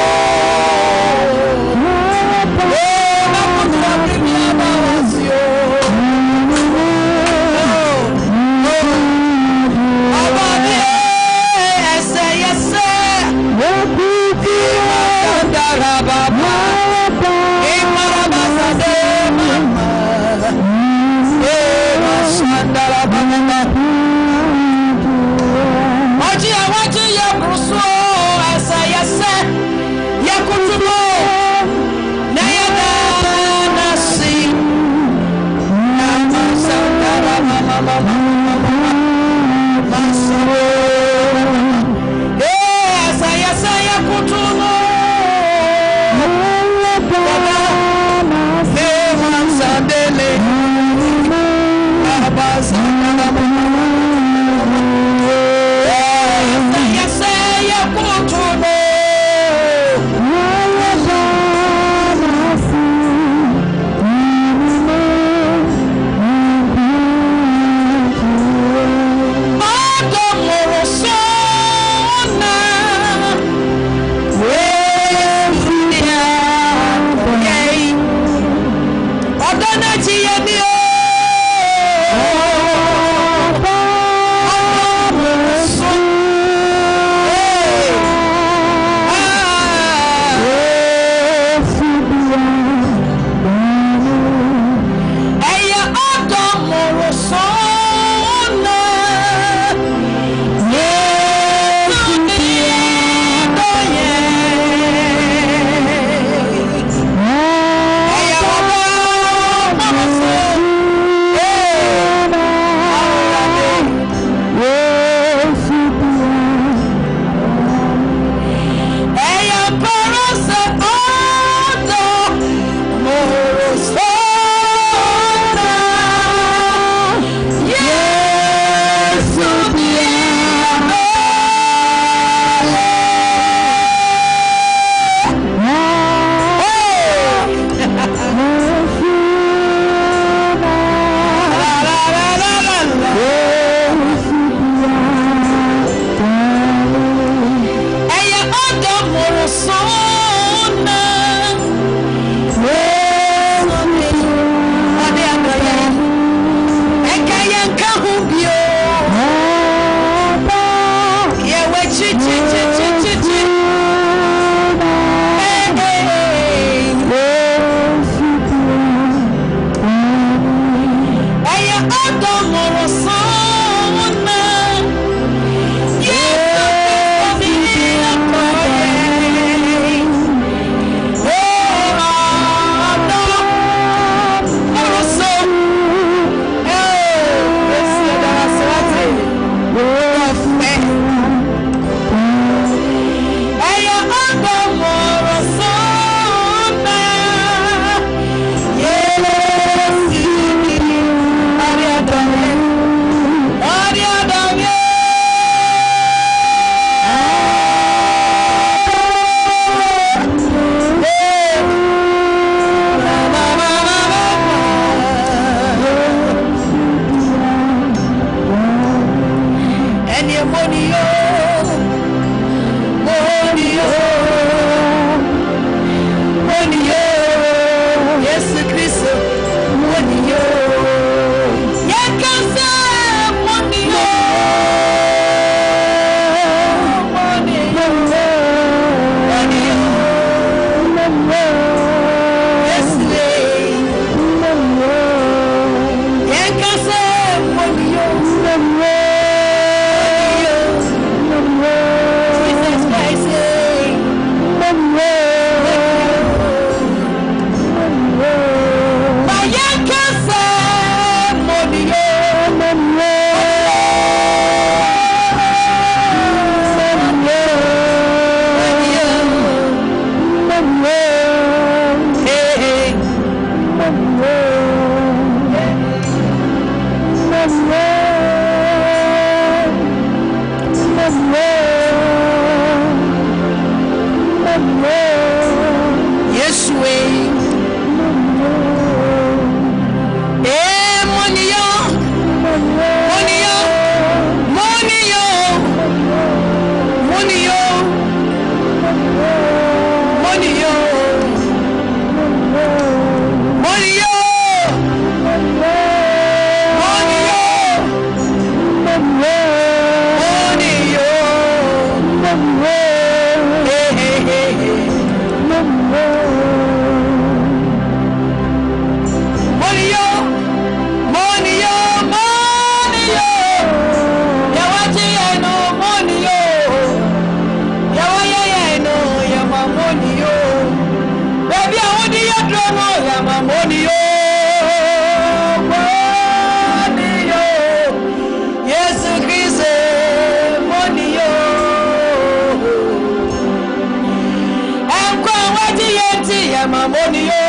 mamoni yo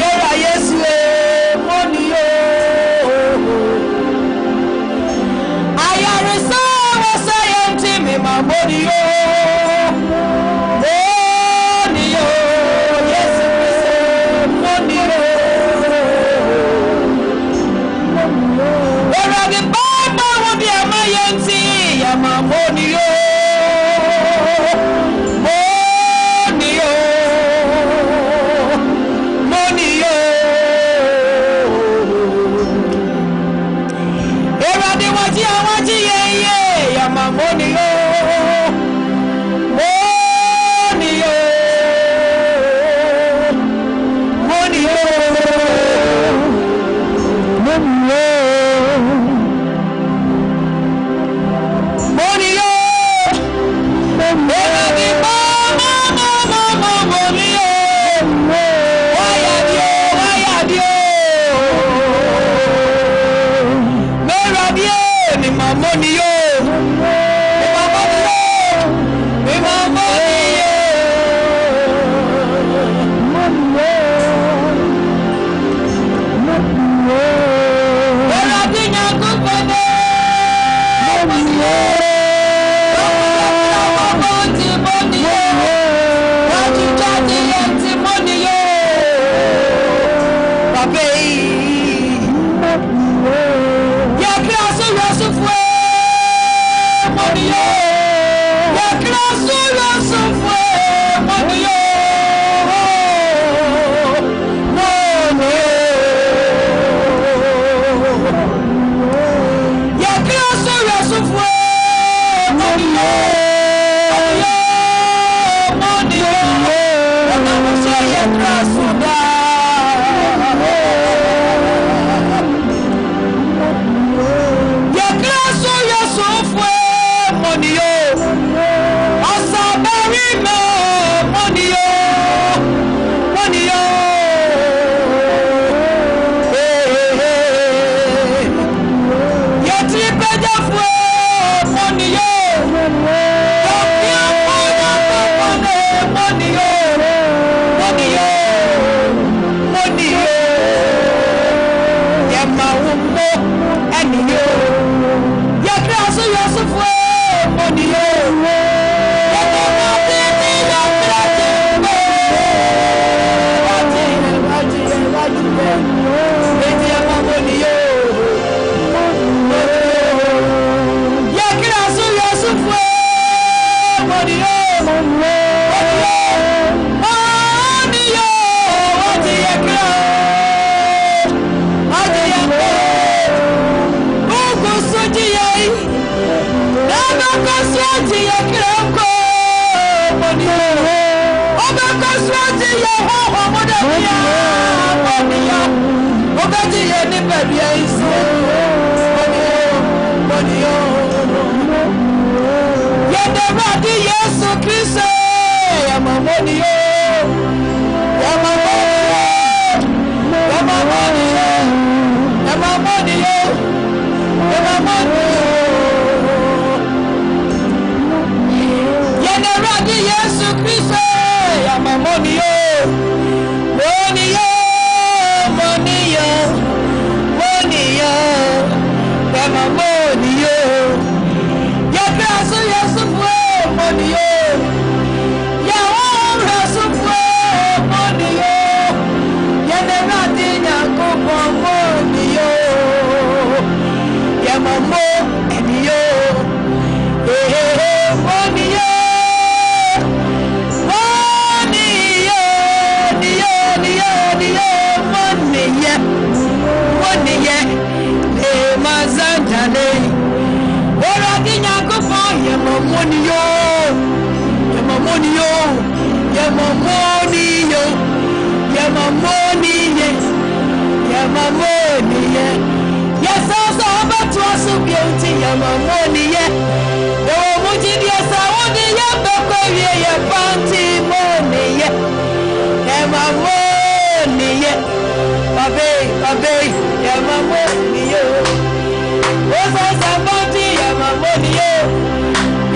yera Yesu moni yo ayare so wasayenti mi mamoni yo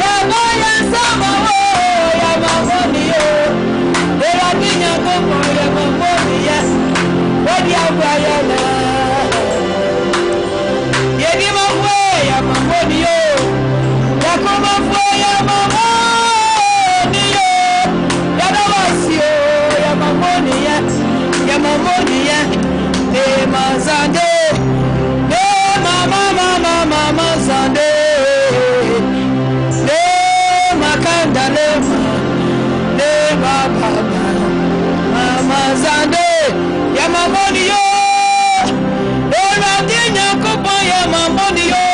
Yeah, Yakuma fue mama niyo. Yadawasio Yamamoniya De mazande De mama zande De makandale De baba mama zande Yamamoniyo Eradinya kupo Yamamoniyo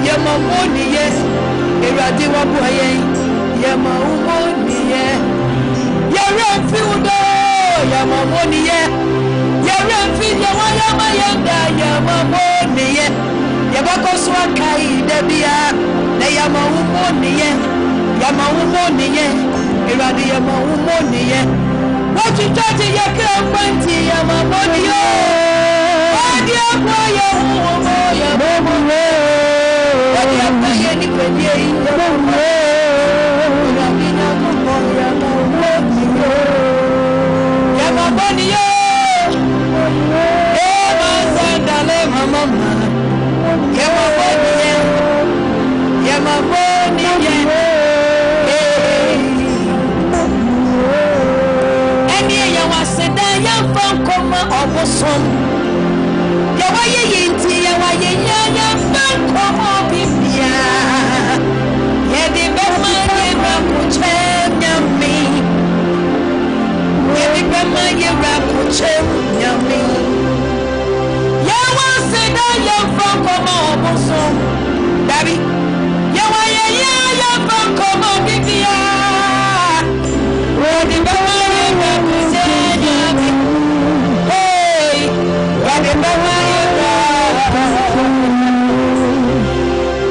Yamamoniye Eradi wabuye Yamamoniye Yaremfi udo Yamamoniye Yaremfi Yamayenda Yamamoniye Yabakoswa kai debia Na Yamamoniye Eradi Yamamoniye What you try to yakrampanti Yamamoniye Adi akwa Yamamoniye Adi akwa Yenipedie Yamamoniye Yamamoniye Mazandale mama Yamamoniye Eni yawaseda yamfankoma obosom Yawaye yinti yawaye yamfankoma bibia Yedi bema yeba kuchem nyami Yedi bema yeba kuchem nyami Yawaseda yamfankoma obosom Dabi Yawaye yamfankoma bibia Yedi bema yeba kuchem nyami Hey Yedi bema yeba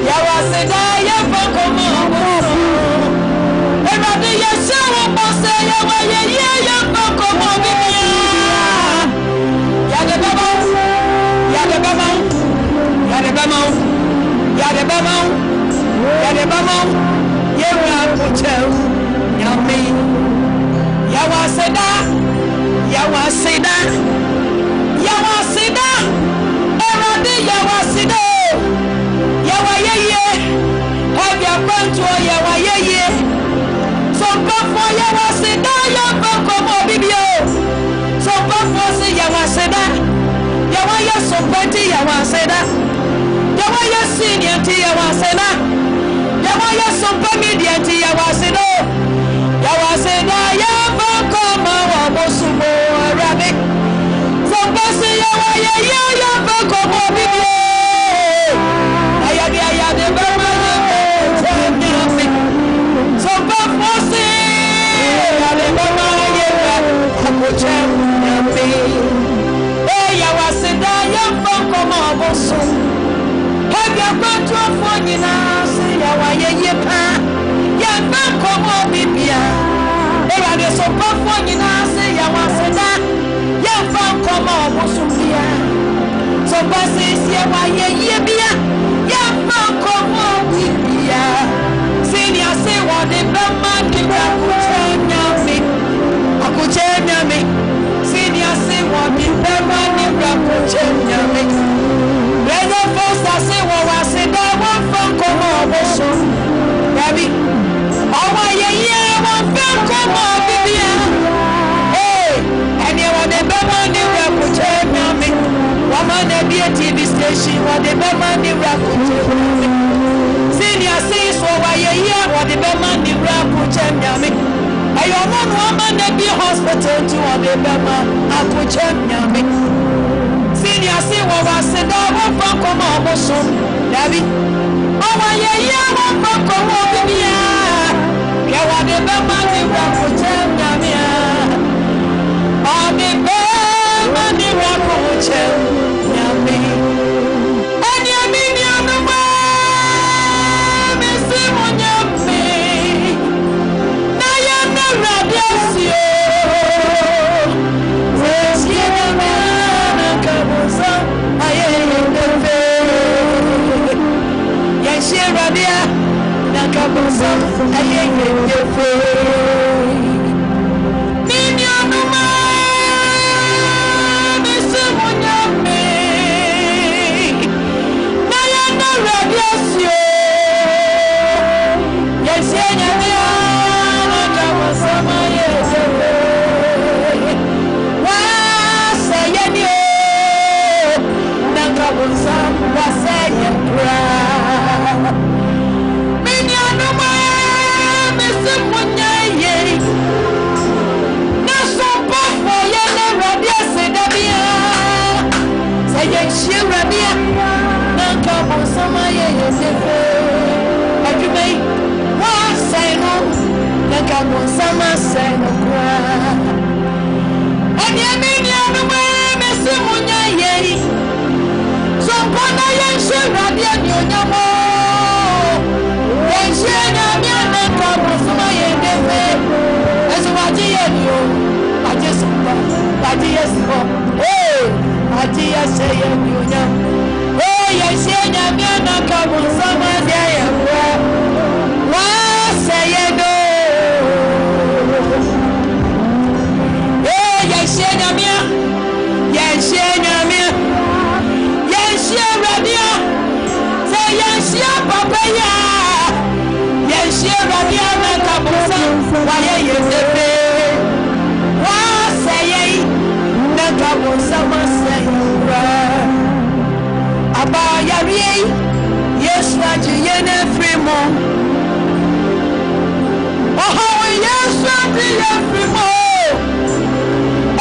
Yawaseda yamfankoma obosom Everybody yeshawo bose yawaye yamfankoma bibia Yadebama Yera kucheu Yami Yawaseda Eradi Yawaseda Yawayeye Have your bantu Yawayeye So bafo Yawaseda Yamfankoma bibio So bafo si Yawaseda Yawaya sopeti Yawaseda Yawaya senior ti Yawaseda Yawaya sopamidi ti Yawaseda Yawaseda Yamfankoma wabosumo arabe So basi Yawaya Yamfankoma bibio Ayade bama yebe So bafo si Ayade bama yebe Akuchem nyambi Yawaseda Yamfankoma wabosumo Have got to a phone in us, Yawaye Yepa, Yamfankoma bibia. They are the super phone in us, Yawaseda, Yamfankoma Bosumia. So passes Yawaye Yebia, Yamfankoma bibia. Senior say what the Bama did Akuchenya. Senior say what the Bama did Akuchenya. Brother first I say what I said that one from come over so Rabbi oh my yeah one from come over bibia hey and you want the Bama the Rakuchenya woman the TV station what the Bama the Rakuchenya senior says what I yeah what the Bama the Rakuchenya I am on woman the hospital to what the Bama Akuchenya Senior say what I said that one come over so David oh my yeah one come over bibia ya what the Bama the Rakuchenya oh the Bama the Rakuchenya and you mean you know me see when you me now you know radiation Radia, Nakabosa, Ayefe. Ninyanuma, Nisumunyame, Naya yedefe adumai wa say no nka mo sama say no kwa eni amini anu me se munya yei so kona yen she radio ni onyamo yen she na mi nka mo sama yedefe eso waji yedi o waji so waji yesi o Ati ya seye dunya ya seye nyana kama sama ya wa seye do ya seye nyamia ya seye nyamia ya seye radio se ya seye papa ya seye radio na kama sama wa ya yesepe wa seye na kama sama Aba yari Yesu ajiye ne frimo Oho Yesu ajiye frimo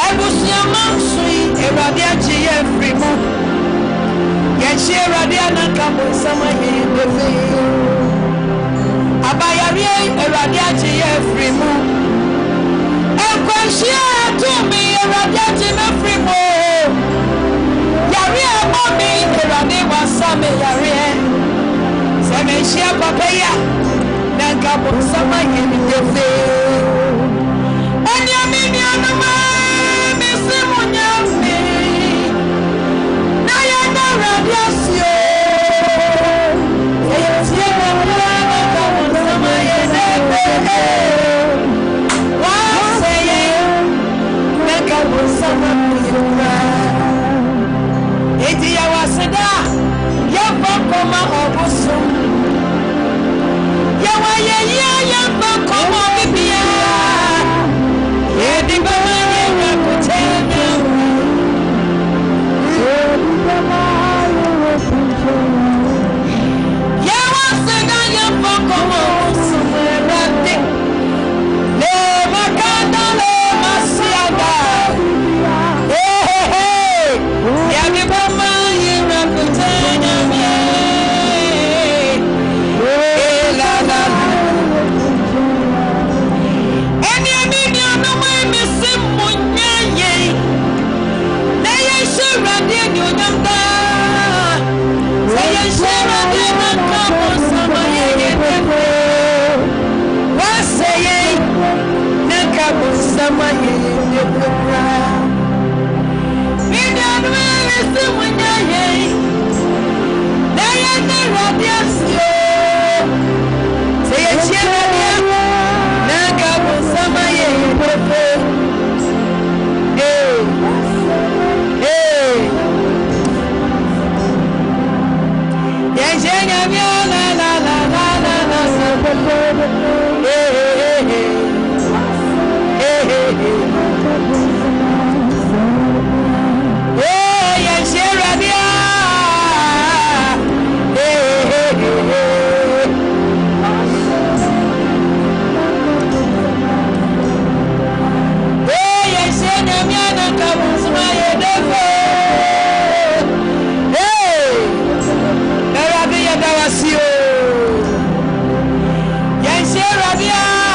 Ebusia mamsui Eradi ajiye frimo Yenshi eradi anakabo sama yedefe Aba yari Eradi ajiye frimo Ekwenshi atumi Eradi ajiye frimo Yari amami erade wasame yari Seme shia papaya Nanka bonsama yemi defe Anyami anuma Misi munyami Naya na radiasyo Eyetie mwana Nanka bonsama yedefe Waseye Nanka bonsama yedefe Eti ya waseda ya bakoma obusum ya waye ya bakoma bibia ye di bama ye rakutenya ya waseda ya bakoma obusum rade le makanda le masiada ya di bama Yes,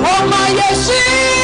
Oh my, yes,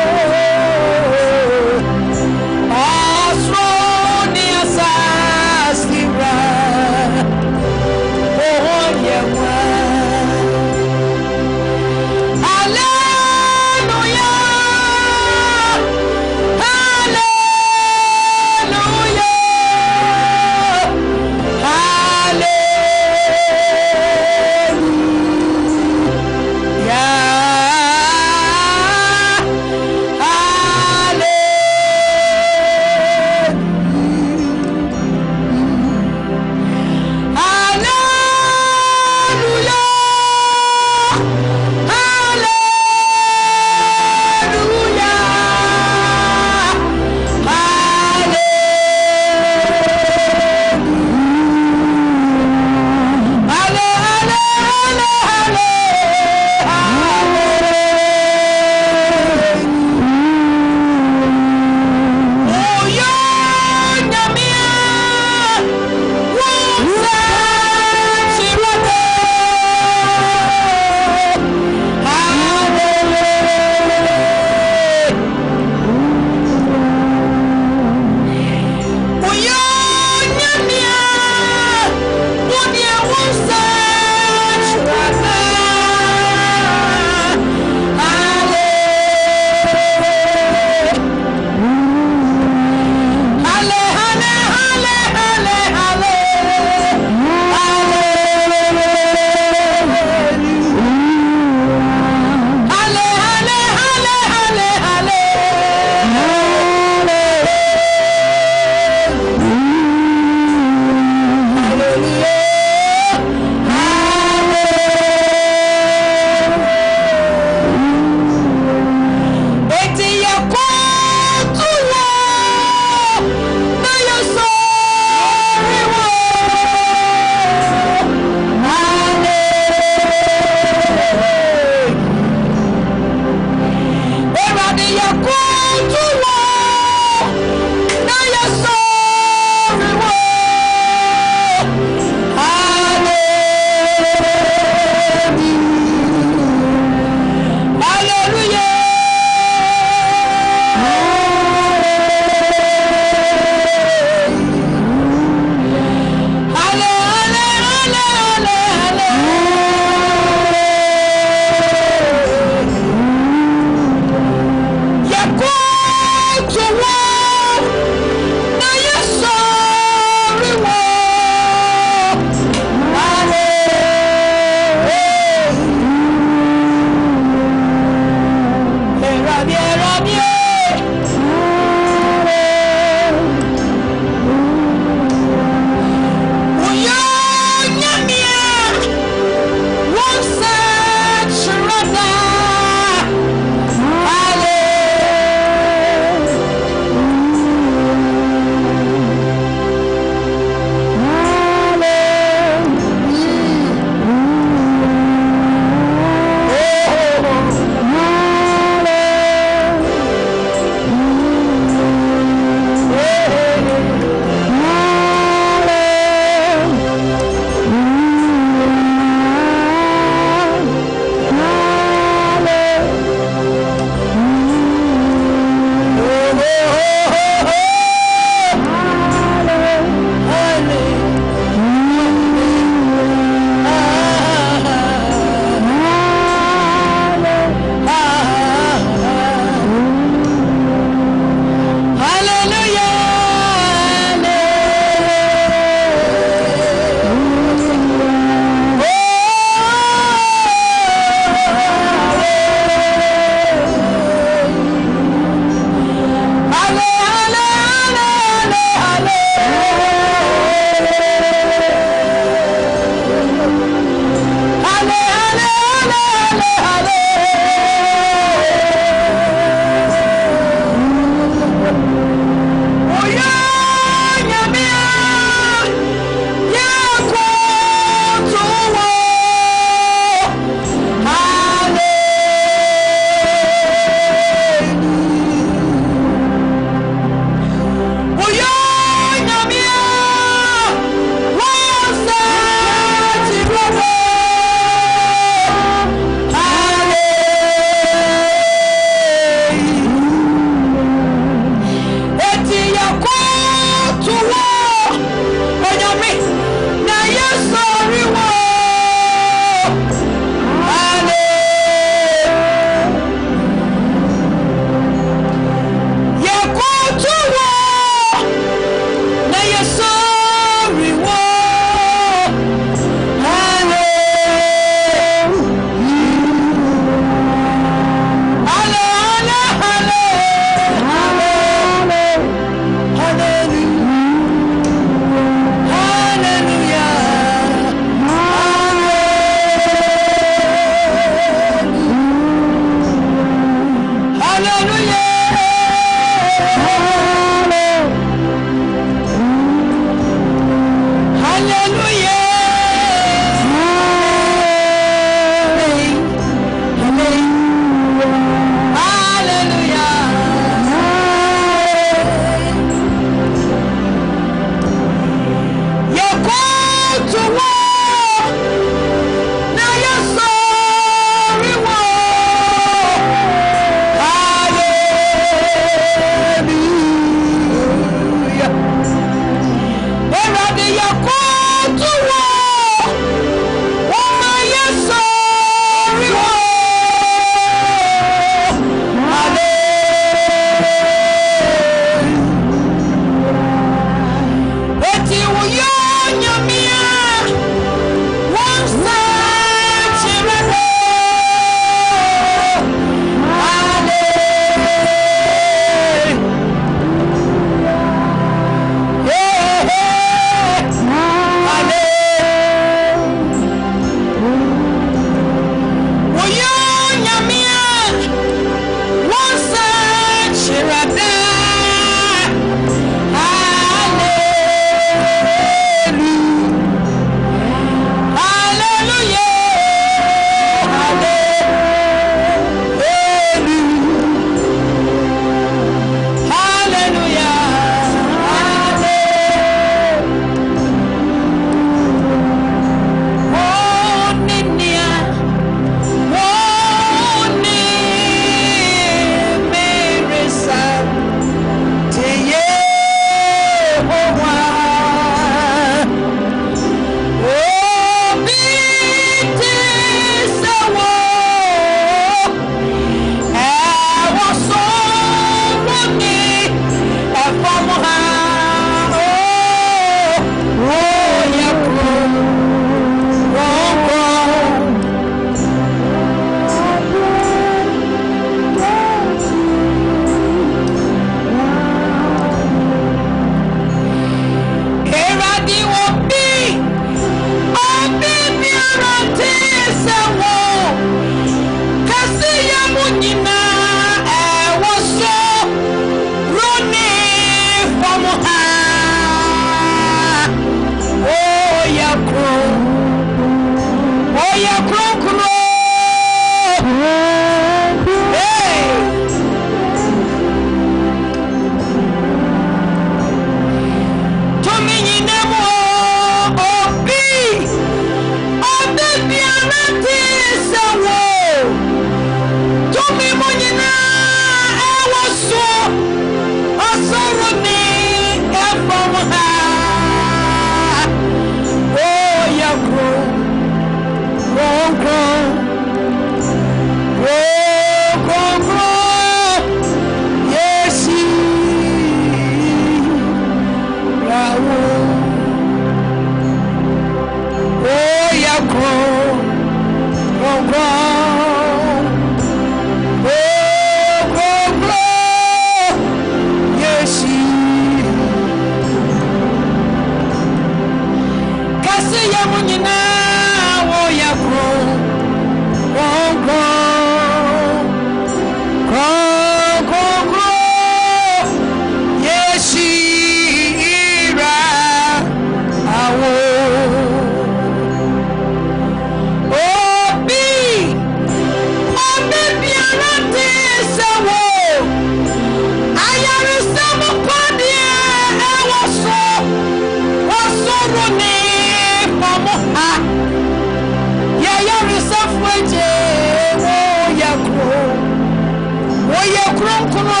Oye kronkro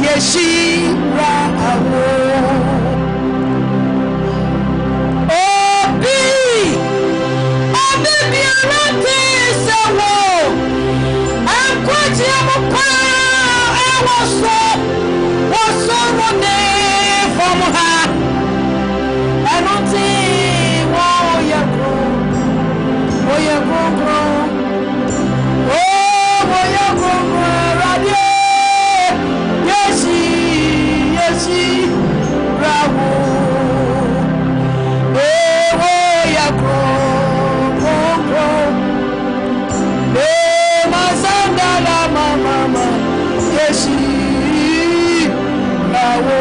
yeshi rawo obi alati sawo ankwaji amopa ewoso wone from ha anoti wo yakro radio yeshi rawo yakro mazandala mama yeshi rawo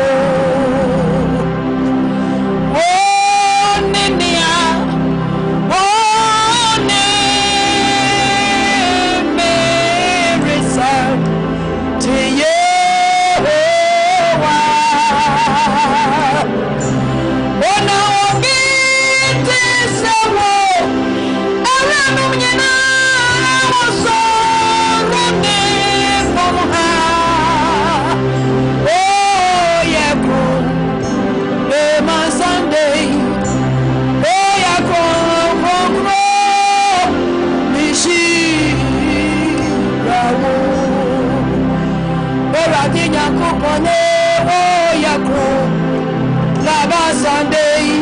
Sunday,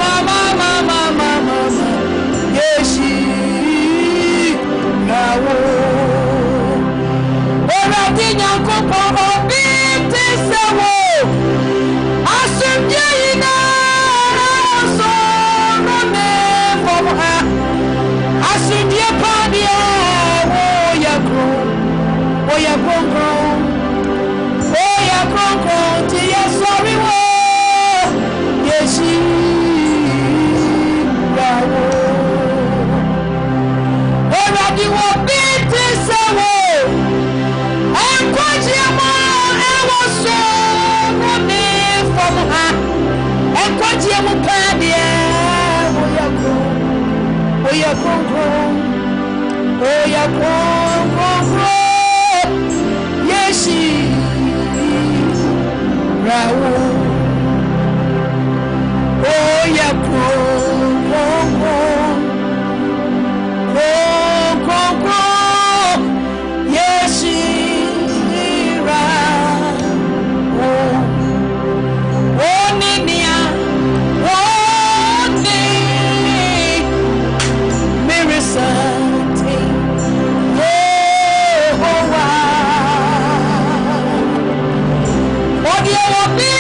mama, yeshi rawo. Orati nyankopo obi ti sewo, asumje ina so rone fomuha, asumje padia wo yakro. Ti sorry wo yeshi rawo oradi wo biti sawo enkwaji ama ewo so woni from ha enkwaji emu pade wo yakro yeshi rawo yakro yeshi rawo oninia woni mirisante Yehovah odia wobi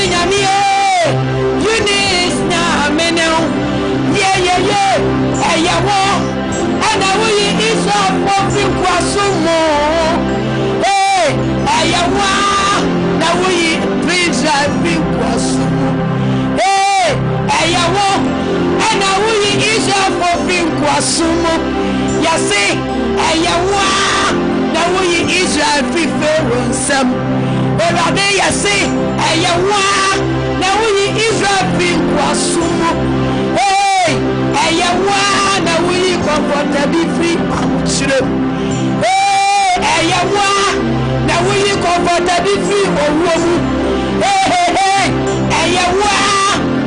nyamie Eunice nyamene yeah eyewo ana wuyi Israel for free kwasumo eyewo na wuyi Israel free kwasumo eyewo ana wuyi Israel for free kwasumo yase eyewo na wuyi Israel free Pharaoh nsam Erade yase eyewo na wuyi Israel free kwasumo eyewo na wuyi comfortable free awchire eyewo na wuyi comfortable free owowu eyewo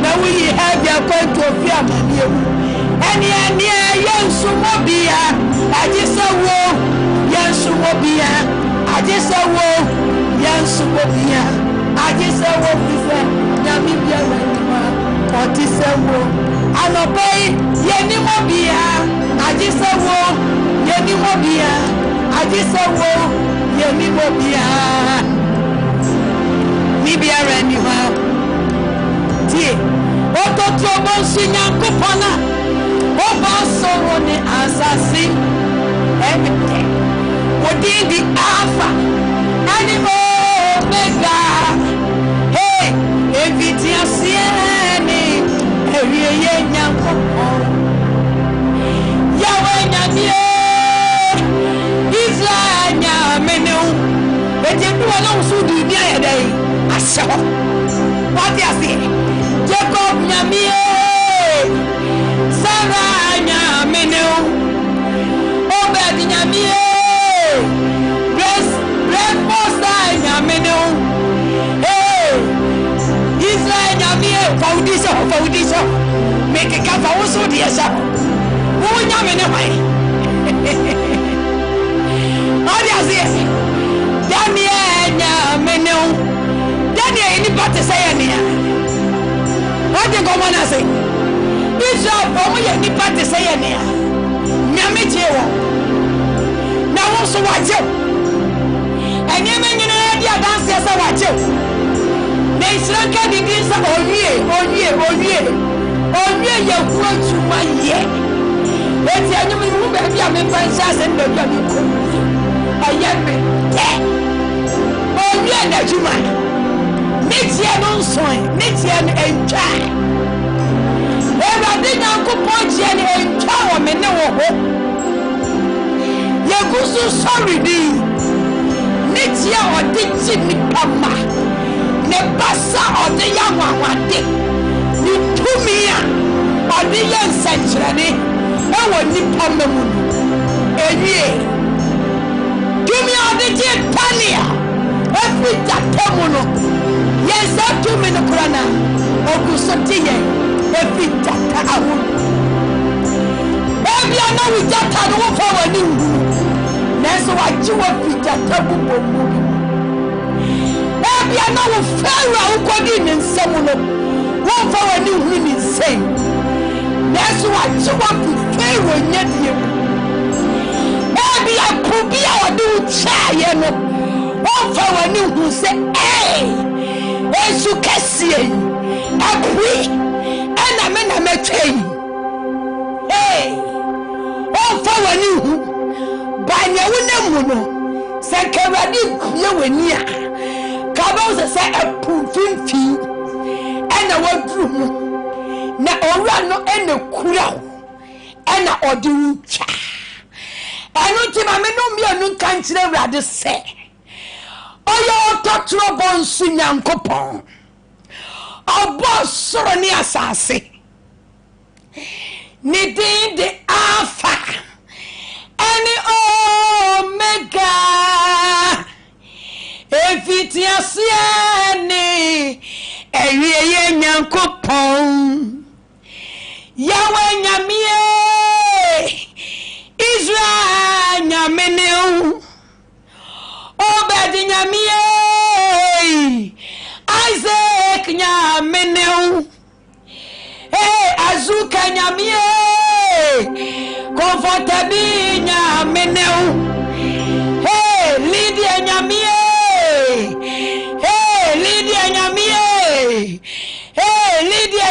na wuyi have kwento fi amaniewu eni yensumobia ajisawo yensumobia ajisawo yensumobia ajisawo fife nyamibia wenima otisawo anopai yenimobia ajisawo yenimobia ajisawo yenimobia nibia wenima tie ototo bonsu nyankopona obaso woni asasi everything wodi di alpha and omega hey everything asieni ewiye nyankopon yawe nyamie Israel nyamene ejedu wala usudi bia yedai asho what you say Jacob nyamie Sarah nyamene Obed nyamie Grace Foster nyamene Israel nyamie foundation make a cover also dear sir who nyamene why how do you say Daniel nyamene Daniel any party say any what you come on and say Israel for me any party say any nyame jewo na wo so waje enye menyina dia dance say waje na Israel ka di din say onwie ye ku atuma ye eti enye me mu ba bia me fan sha se ndo bia me ko aye me onwie na juma metie no nson metie no entwa Erade nyankopon je ne entwa wo me ne wo ho yegusu sorry di metie odi ti ni kama ne basa odi ya wawade ni tumia odi ya nsanchirane e wo ni pamamu ewie tumia odi ti tania every takemuno yes up to me no krana ogusotiye every taka awu ebi ana wi jata no wo fa wani hu neso wa jiwa fi jata bubo mu ebi ana wo fara wo kodi ni nsam no wo fa wani hu ni nsai neso wa jiwa fi fara nyadie ebi akubi a wode wo chaye no wo fa wani hu se Esu kasie apui ana me na metwei fa wani hu banya wonamu no se kawadi ye wani a ka ba se apufimfi ana waduru mu na owura no ene kura ana odi twa anu ti ma me no mi anu kan kire wrade se oyo ototro bonsu nyankopon obo soro ni asase ni din de alpha and omega efitiasiani ewiye nyankopon yawe nyamie Israel nyamene Obed nyamie Isaac nyamene Azuka nyamie Comfortable nyamene Lydia nyamie Lydia nyamie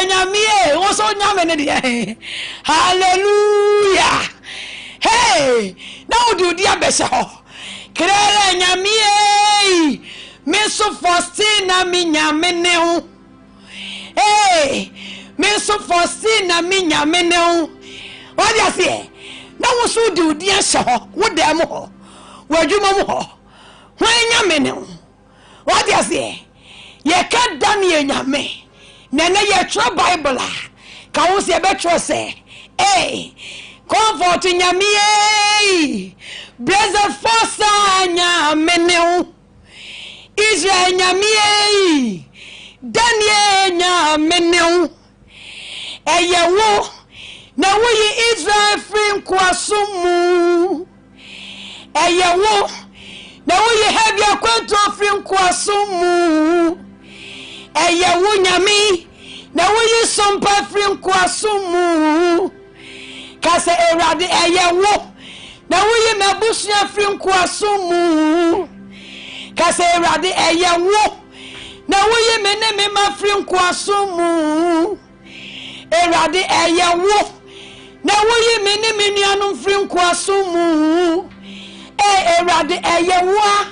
nyame wo so nyame ne de hallelujah hey na odi abese ho krere nyame me so Faustina mi nyame ne ho hey me so Faustina mi nyame ne ho what you say na wo so di odi ahye ho wo dem ho wo adwuma mu ho hwan nyame ne ho what you say ye ka Daniel nyame na na ye tro Bible ka wo se be tro se eh comfort nyame blessed force nyame ne ho Israel nyame Daniel nyame ne ho eye wo na wo yi Israel free nkwasomu eye wo na wo yi heavy akwanto free nkwasomu eye wo nyame na wo yi sompa free nkwasomu kase erade eye wo na wo yi mabusua free nkwasomu kase erade eye wo na wo yi meneme ma free nkwasomu erade eye wo na wo yi meneme nuanu free nkwasomu erade eye wo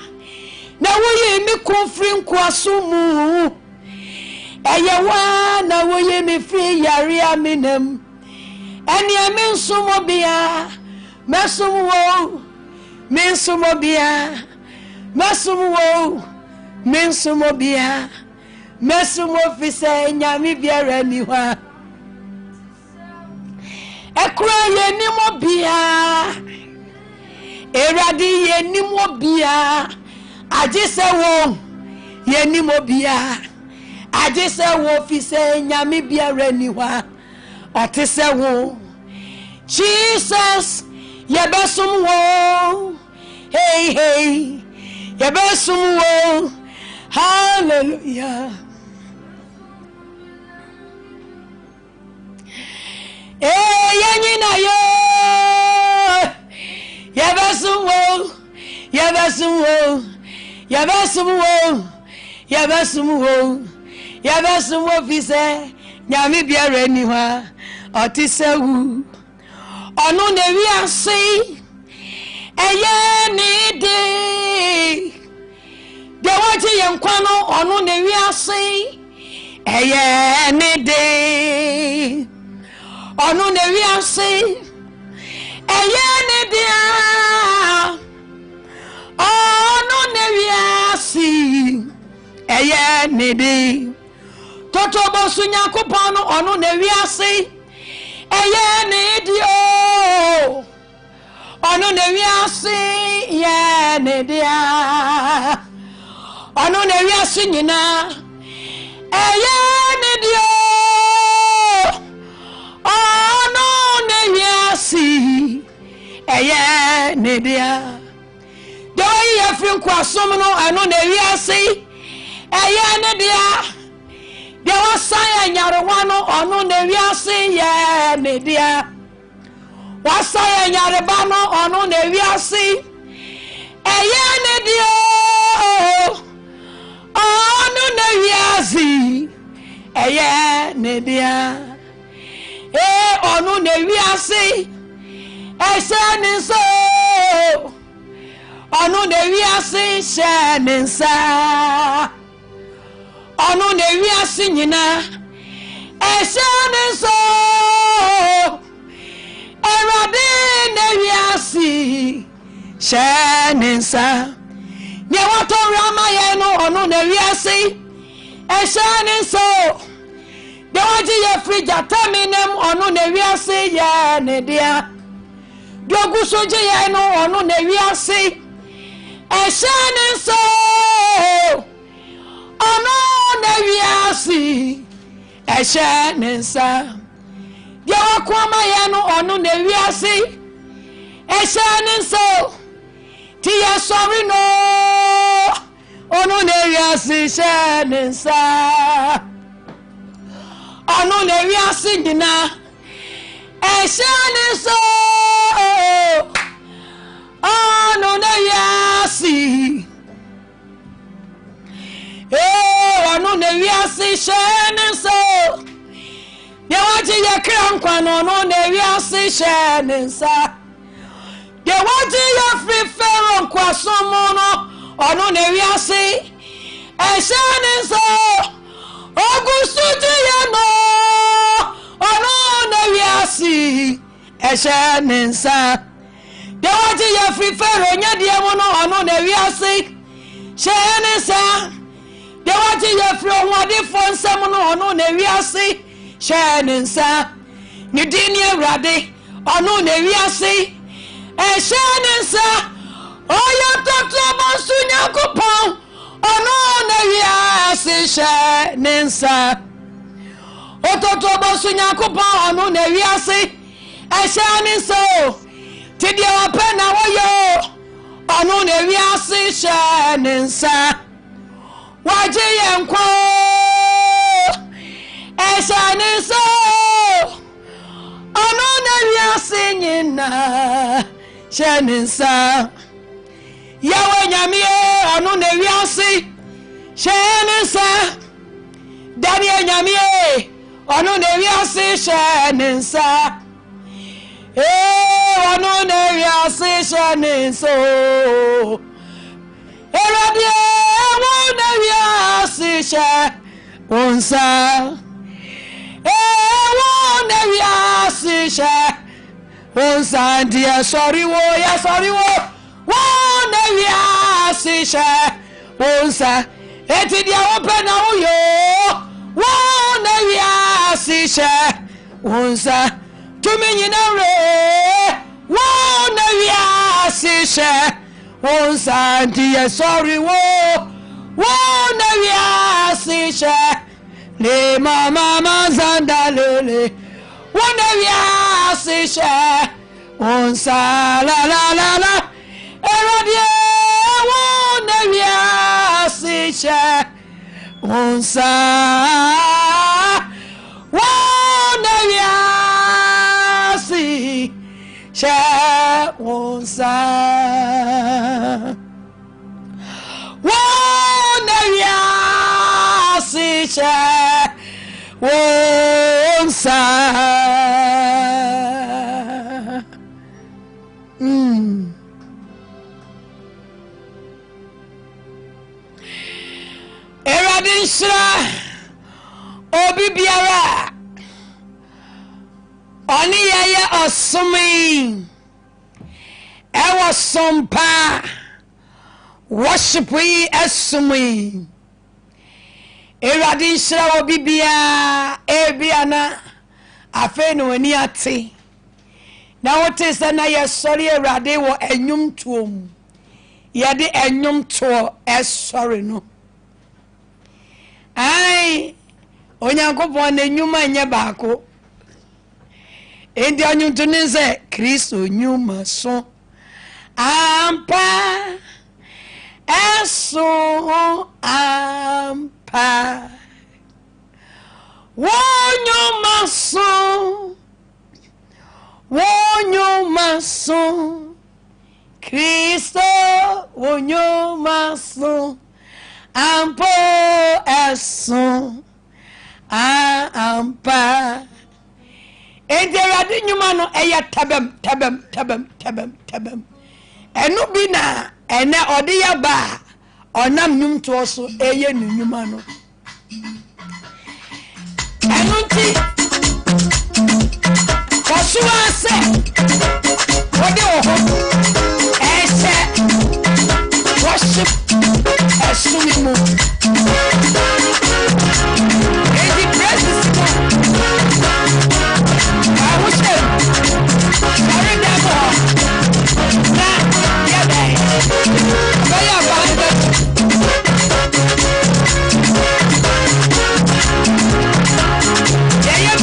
na wo yi mi kon free nkwasomu eye wo na wo yi mi free yare aminem eni ame nsumo bia mesumo mensumo bia mesumo mensumo bia mesumo fise nyame biara ni hwa ekura ye ni mo bia erade ye ni mo bia ajise wo ye ni mo bia ajise wo fise nyame biara ni hwa otise wo Jesus yebesum wo hey hey yebesum wo hallelujah yanyina yo yebesum wo yebesum wo yebesum wo yebesum wo yebesum wo fise nyame biara ni hwa otise wu onu ne wi ase eye ni de waji yenkwa no onu ne wi ase eye ni de onu ne wi ase eye ni de onu ne wi ase eye ni de toto bo sunya kupon no onu ne wi ase eye ni di o onu ne wi ase ye ni dia onu ne wi ase nyina eye ni di o onu ne wi ase eye ni dia do ye firi kwasom no onu ne wi ase eye ni dia de wasaya nyarewa no onu ne wi ase ye ne dia wasaya nyareba no onu ne wi ase eye ne dia onu ne wi ase eye ne dia onu ne wi ase ese ne so onu ne wi ase she ne nsa onu ne wi ase nyina eshane so erade ne wi ase shane sa ne wato rama ye no onu ne wi ase eshane so de waji ye frija taminem onu ne wi ase ye ne dia dogu soje ye no onu ne wi ase eshane so ono na wiasi eshe nensa dia wakoma ya no ono na wiasi eshe nenso ti ya sorry no ono na wiasi eshe nensa ono na wiasi nyina eshe nenso ono na wiasi onu ne wiase shene so ya waji ya krankwa no no na wiase hye ne nsa ya waji ya free pharaoh kwasomo no ono na wiase hye ne nsa ogusuti ya no ono na wiase hye ne nsa ya waji ya free pharaoh nya de mo no ono na wiase hye ne nsa de waji ya free onwade fo nsam no ono na wiase hye ne nsa ni dini Awurade ono na wiase hye ne nsa oya totobo sunya kupon ono na wiase hye ne nsa ototobo sunya kupon ono na wiase hye ne nsa ti dia open na woyo ono na wiase hye ne nsa waje yenko hye ne nsa ono na wiase nyina hye ne nsa yawe nyame ono na wiase hye ne nsa Daniel nyame ono na wiase hye ne nsa ono na wiase hye ne nsa Erade ono na wiase hye nsa na wiase hye nsa dia sorry wo na wiase hye nsa eti dia open na wo na wiase hye nsa tumi nyina re wo na wiase hye nsa dia sorry wo na wiase hye le mama zandalele wona wiase hye nsa la Erade wona wiase hye nsa wona wiase hye nsa wona wiase hye nsa Erade nshira obi biara oni yeye osumi ewo sompa worship yi esumi Erade nshira obi bia ebiana afe no ani ate na wote se na ye sori Erade wo enwum tuom ye de enwum to esori no ai onyankopon na enwuma nye baako endi onwum to ne se Kristo nyuma so ampa eso ampa wonyuma so Kristo wonyuma so ampo eso ampa Erade nyuma no eya tabam enu bi na ene ode ya ba onam nyum to so eye nyuma no enu ti kosuwa se ode oho worship esumi mo edi praises mo I wish sorry devil na yeah very abundant yeah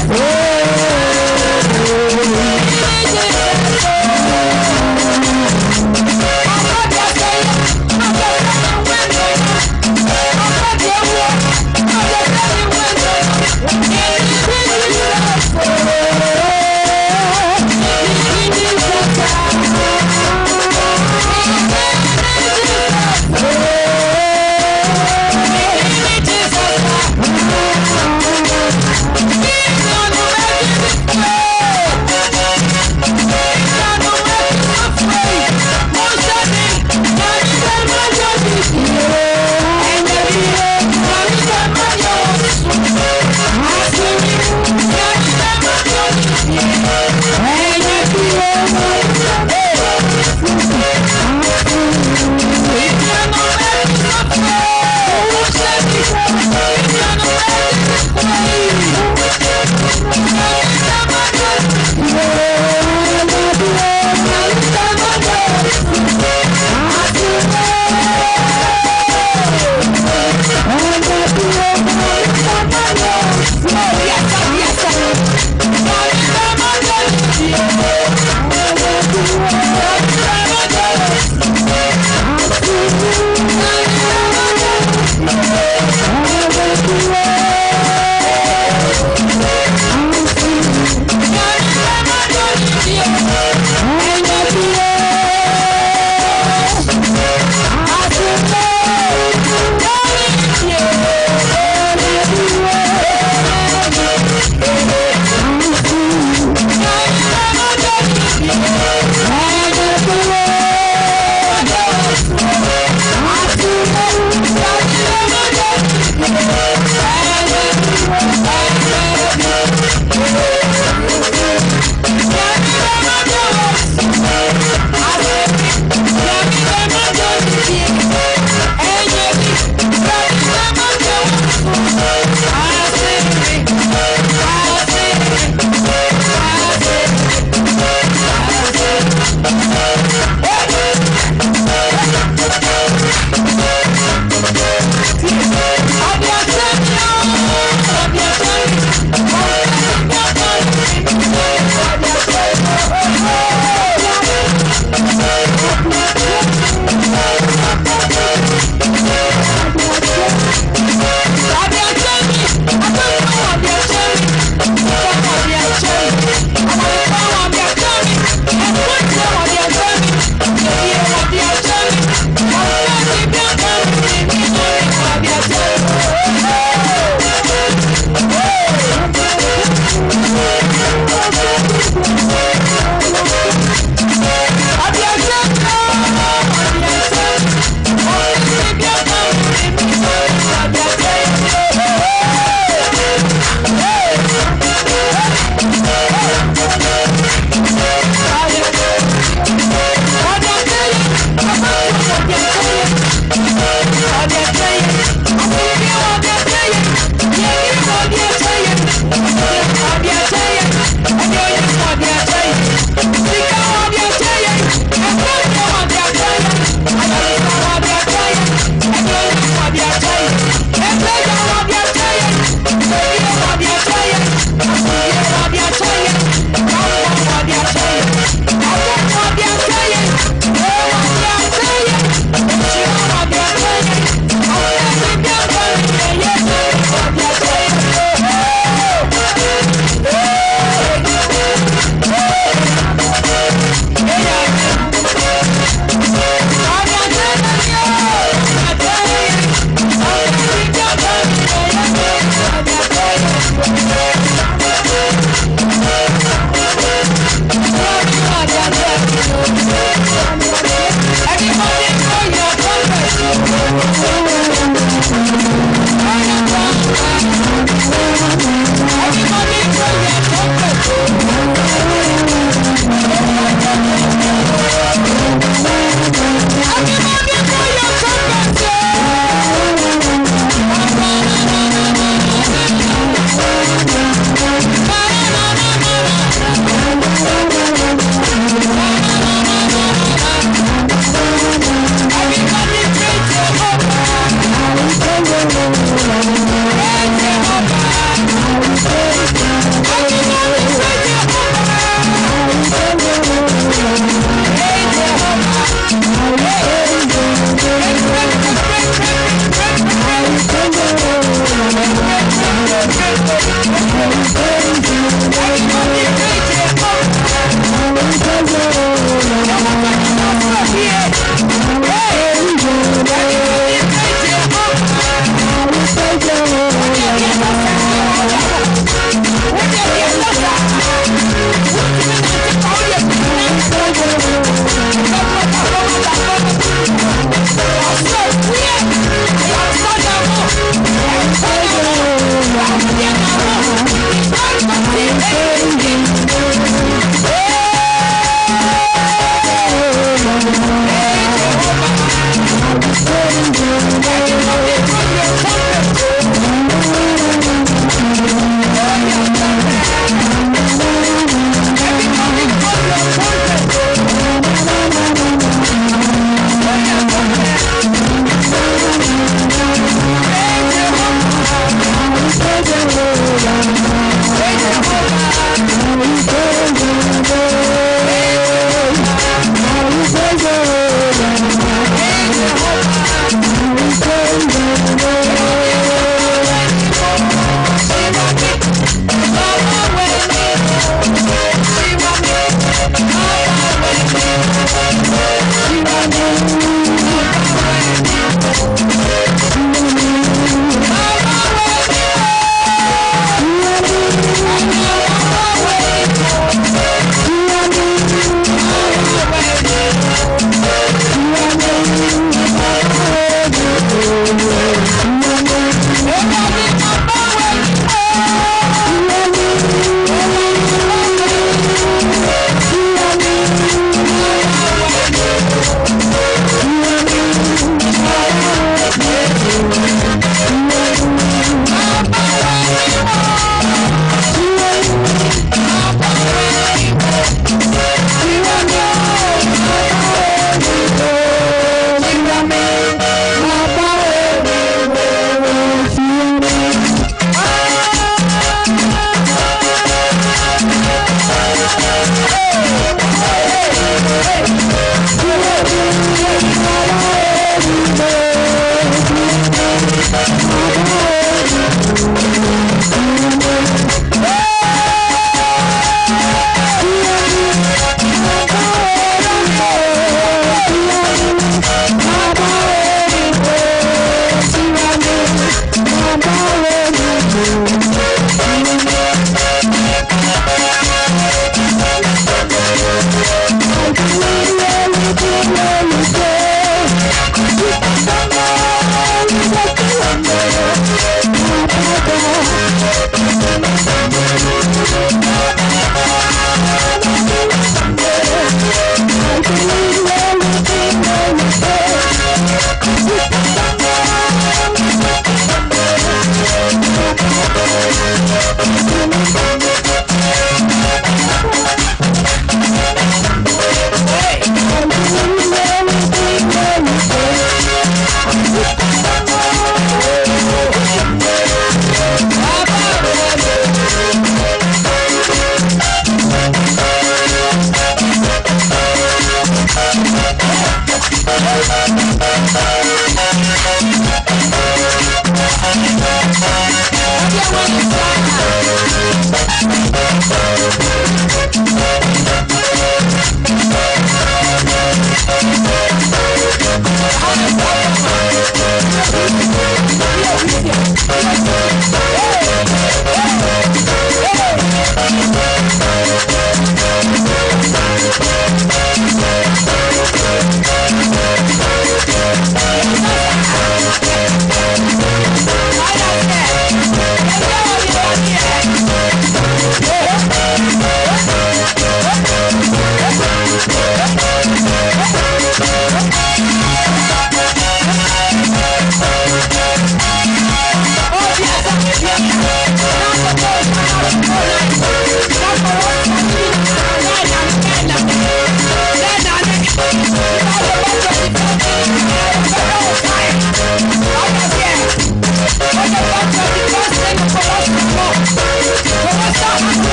Oh,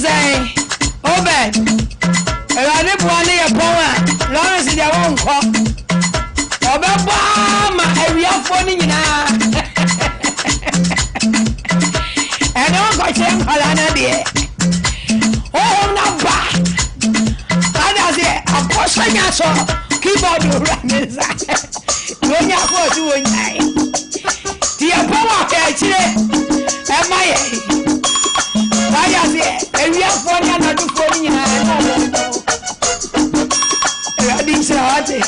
say, Obed, I didn't want to go. Lawrence, you won't come. Obed, we are phoning now. And I'm going to say, Holana, dear. Oh, not bad. I say, I'm pushing your soul. Keep on your running. When you're going to win, dear Poma, am I? I say, and we are for another phone in I didn't say,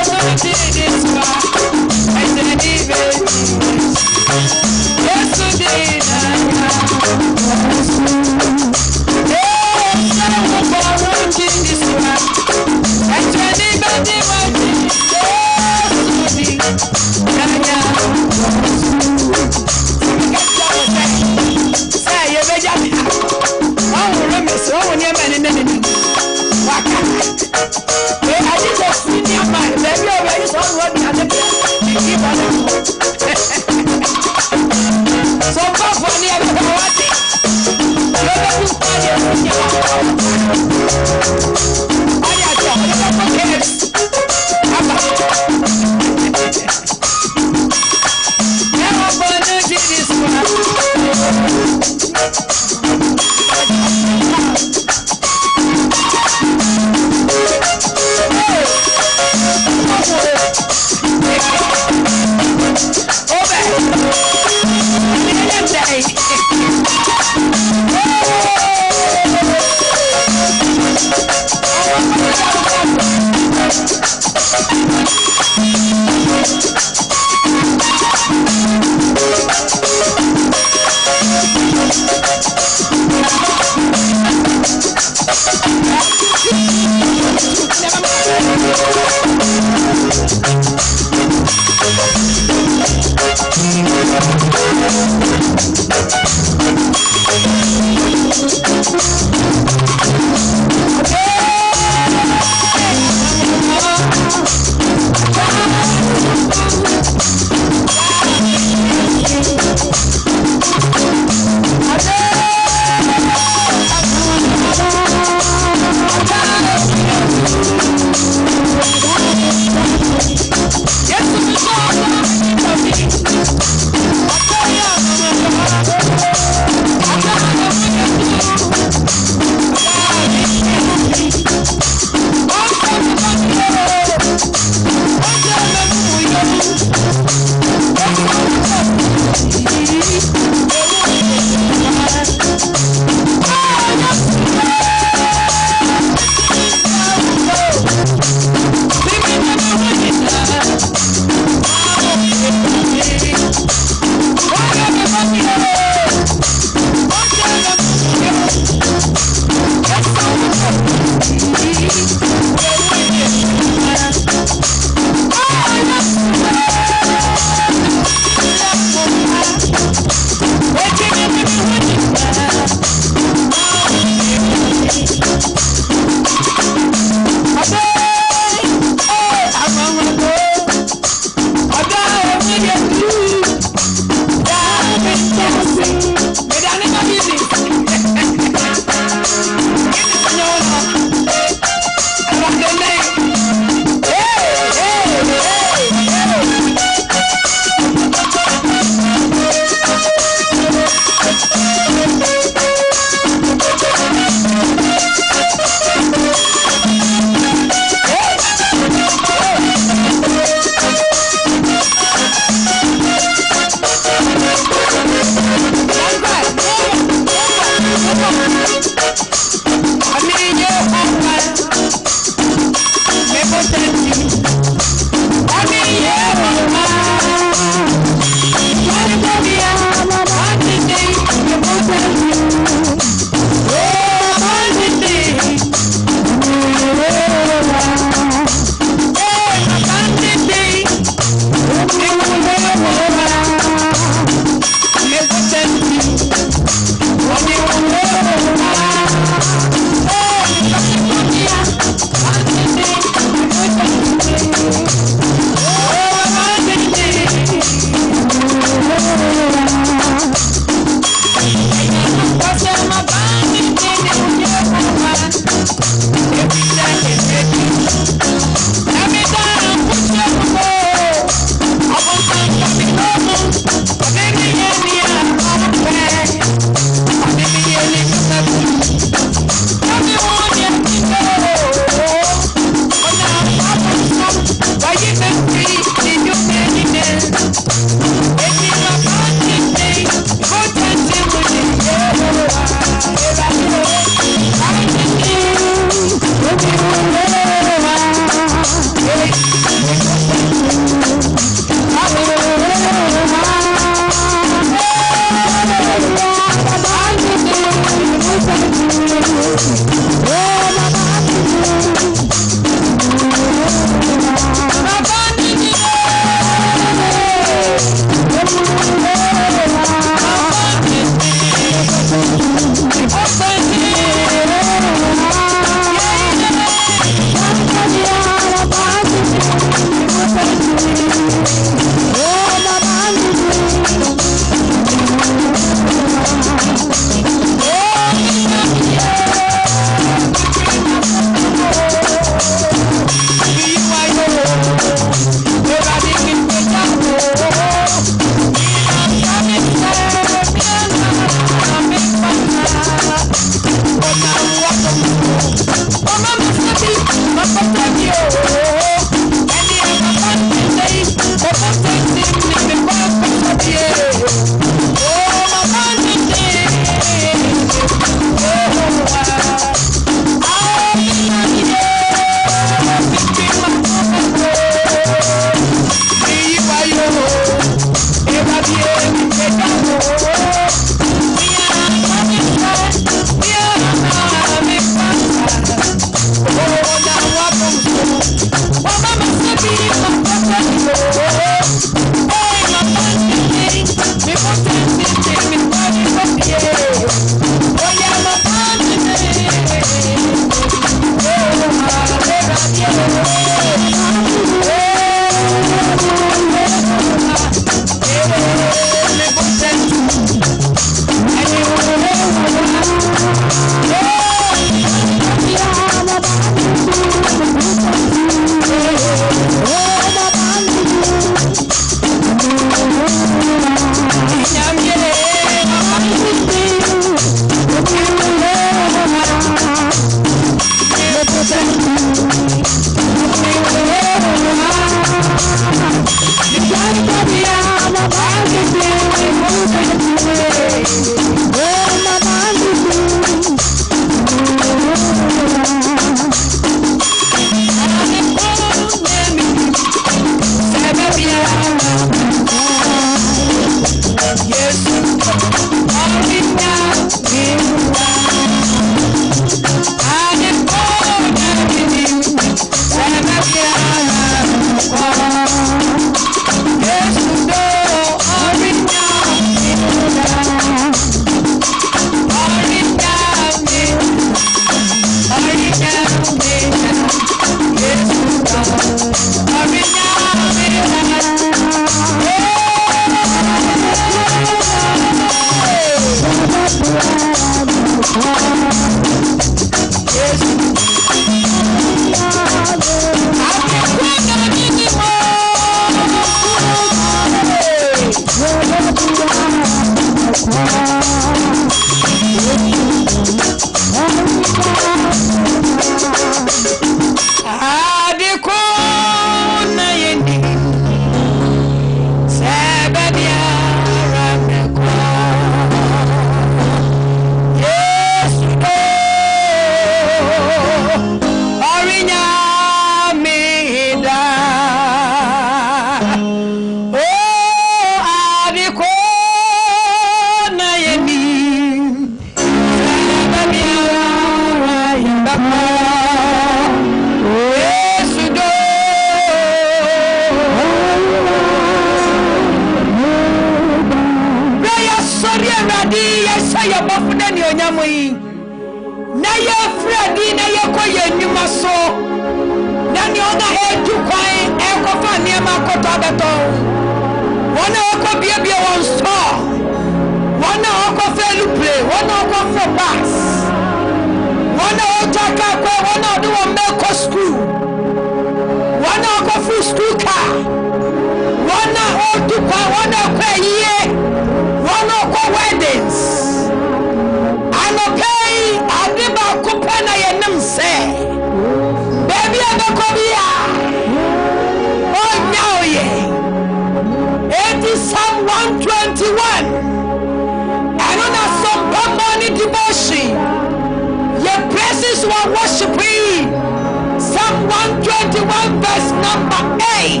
121 verse number 8.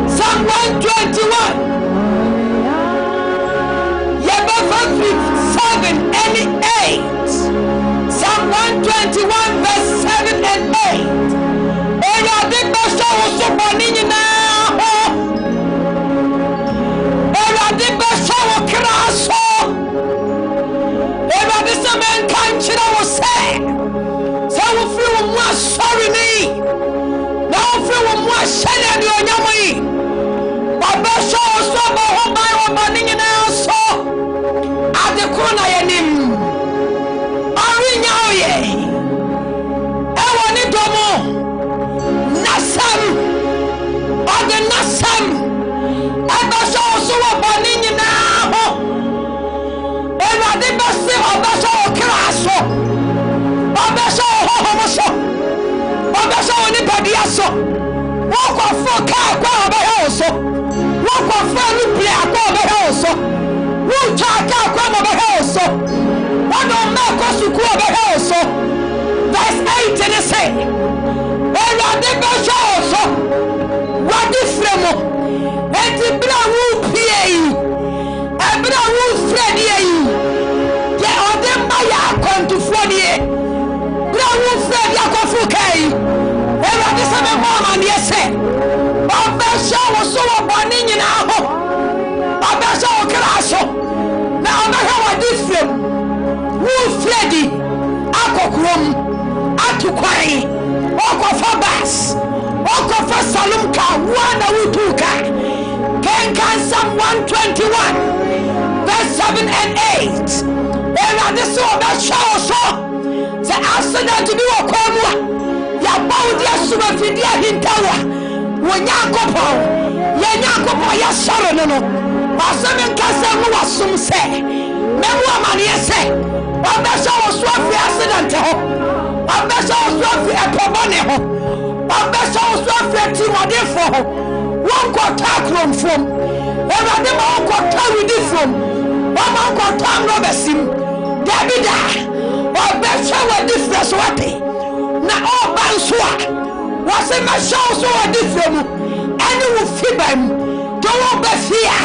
Psalm 121. Verse 7 and 8. Psalm 121 verse 7 and 8. Erade bɛhyɛ wo so bɔne nyinaa ho. Erade bɛhyɛ wo kra so. Erade sɛ menka nkyerɛ wo sɛ wofiri wo mu asɔre ni na wofiri wo mu ahyɛne anuonyam yi ɔbɛhyɛ wo so bɔ ho ban wɔ bɔne nyinaa so. Adekona yenim arinya oye ewo ni domo nasam ode nasam ebasho oso wo boni nyina ho erade base obasho okra so obasho hoho so obasho oni padia so woko fo ka kwa obaho so woko fo ni bia kwa obaho so Chaka kwamo behoso. Wano mako sukuwa behoso. Verse 8 and say, Erade behoso. Wadi fremo. Eti bra wu pie yi. Ebra wu fredi yi. Ye ode maya akontu fredi. Bra wu fredi akofu kai. Erade sebe mama niye se. Obesha woso wabani nyina ho. Obesha wokraso. Na obaha wadi frem wu fredi akokrom atukwan okofa bas okofa salum ka wana wutuka kenkan Psalm 121 verse 7 and 8. Era this oba show so say accident bi wakonwa ya bawdi asuma fidi ahintawa wonyankopɔ ya sɔre no wasɛm nkasa mu wasom sɛ mɛmu amaneɛ sɛ ɔbɛhyɛ wo so afi accident ho ɔbɛhyɛ wo so afi ɛpɔbɔne ho ɔbɛhyɛ wo so afi atiwadefoɔ ho wɔnkɔtɔ akorɔmfoɔ m Awurade ma wɔnkɔtɔ awudifoɔ m wɔma wɔnkɔtɔ amrɔbɛsim dabi da ɔbɛhyɛ w'adifrɛ so wate na ɔba nso a wɔsɛ mɛhyɛ wo so w'adifrɛ mu ɛne wo fiba mu to wo bɛfia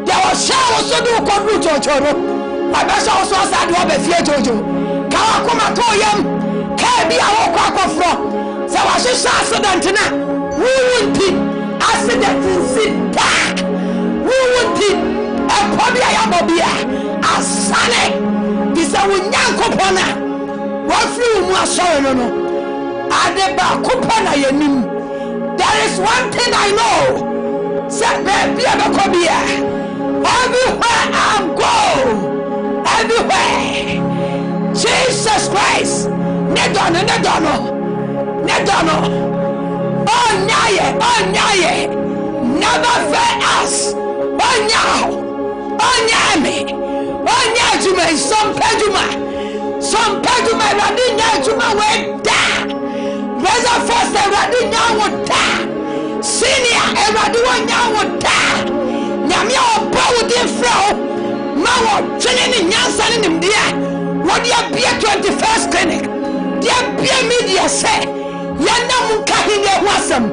de wɔhyɛ wo so de wokɔduru kyɔkyɔro ɔbɛhyɛ wo so asa de wɔbɛfia kyɔkyɔ ka wakoma to yam ka bi a wɔkɔ akɔforɔ sɛ wɔhyehyɛ accident na wowu nti accident nsi daa wowu nti ɛpɔ bi a yɛabɔ bi a asane de sɛ wo nyankopɔn a wɔfiri wo mu asɔre no no ade baako pɛ na yɛnim. There is one thing I know. Say, baby, everywhere I go, everywhere, Jesus Christ, nedono, oh nyaye, never fail us, oh nyame, oh nyajuma, some pejuma, radin nyajuma, we da. Reserve first, everybody now would die. Senior, everybody one now would die. Yamia or power different. Mawa training in Yansan in India. What do you be at 21st clinic? Dear Pierre Media say, Yana Mukahinia wasam.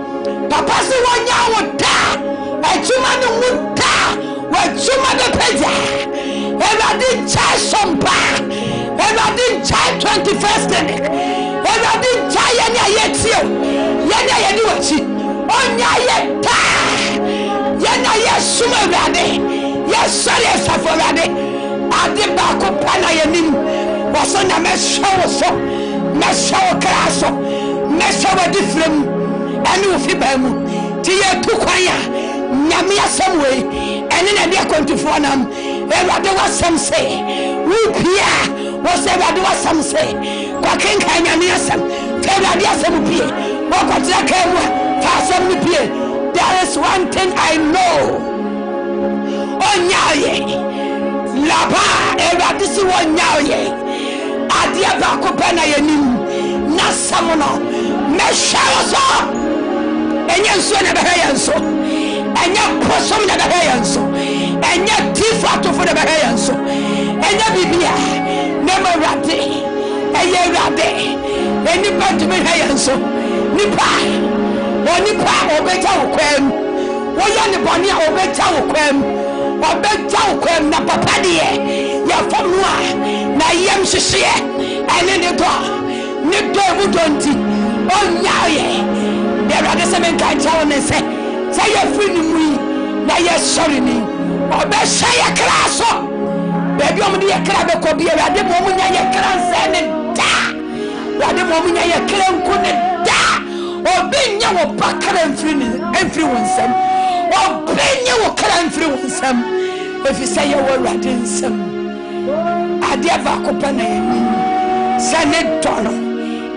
Papa say one now would die. A Jumano would die. Where Jumano Peja. Everybody child some bar. Everybody child 21st clinic. Everybody child yetio. Yana yaduachi. Onya yeta. Yana yesuma rade. Yesale saforade. Ade bako pana yenim. Wasona meshawo so. Meshawo kraso. Meshawo different. Enu fibamu. Tiye tukwanya. Nyame asem we. Ene na de kontifo nam. Everybody wasem say. Rupia. Was everybody wasem say. Kwa kenka nyame asem. Everybody asem pie. Wakotira kemwa. There is one thing I know. Onyaye laba everybody see onyaye adia bako bana yenim na samono meshawo so enye nso na behe yanso enye posom na behe yanso enye tifato fo na behe yanso enye bibia na mawrade eye rade enipa tumi ha yanso nipa obeja okwam wo ya ne boni a obeja okwam na papa de ya famu a na yem hwehwe ene ne do bu donti onya ye de rade se men kan chawo ne se ye free ni mu na ye sorry ni obehye ye kraso baby omde ye kra be ko bi rade mo munya ye kra nse ne da rade mo munya ye kra nku ne da obinya wo bakara mfiri wonsam obinya wo kra mfiri wonsam efi say ye wo rade nsam ade ava ko pa na yeni sane tono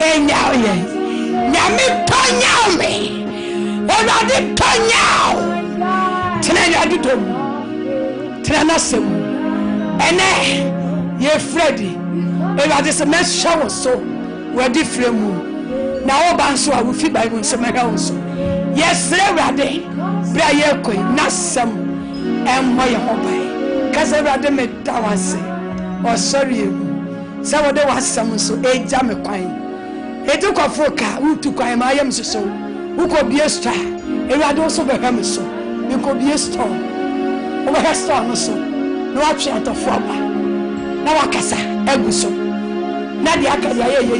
enya ye nyame tonyao me rade tonyao tena rade dom tena nasem ene ye Freddy rade se me show so we di fremu na wo ban so a wo fi Bible so me ha wo so yes rade bra ye koi nasem emmo ye ho bai kase rade me dawase o sorry sa wo de wasam so eja me kwan etu ko foka utu kwan ma yem so wo ko bie sta rade so be ha me so me ko bie sta o be ha sta no so no wa twa to fo ba na wakasa egu so na de aka ya ye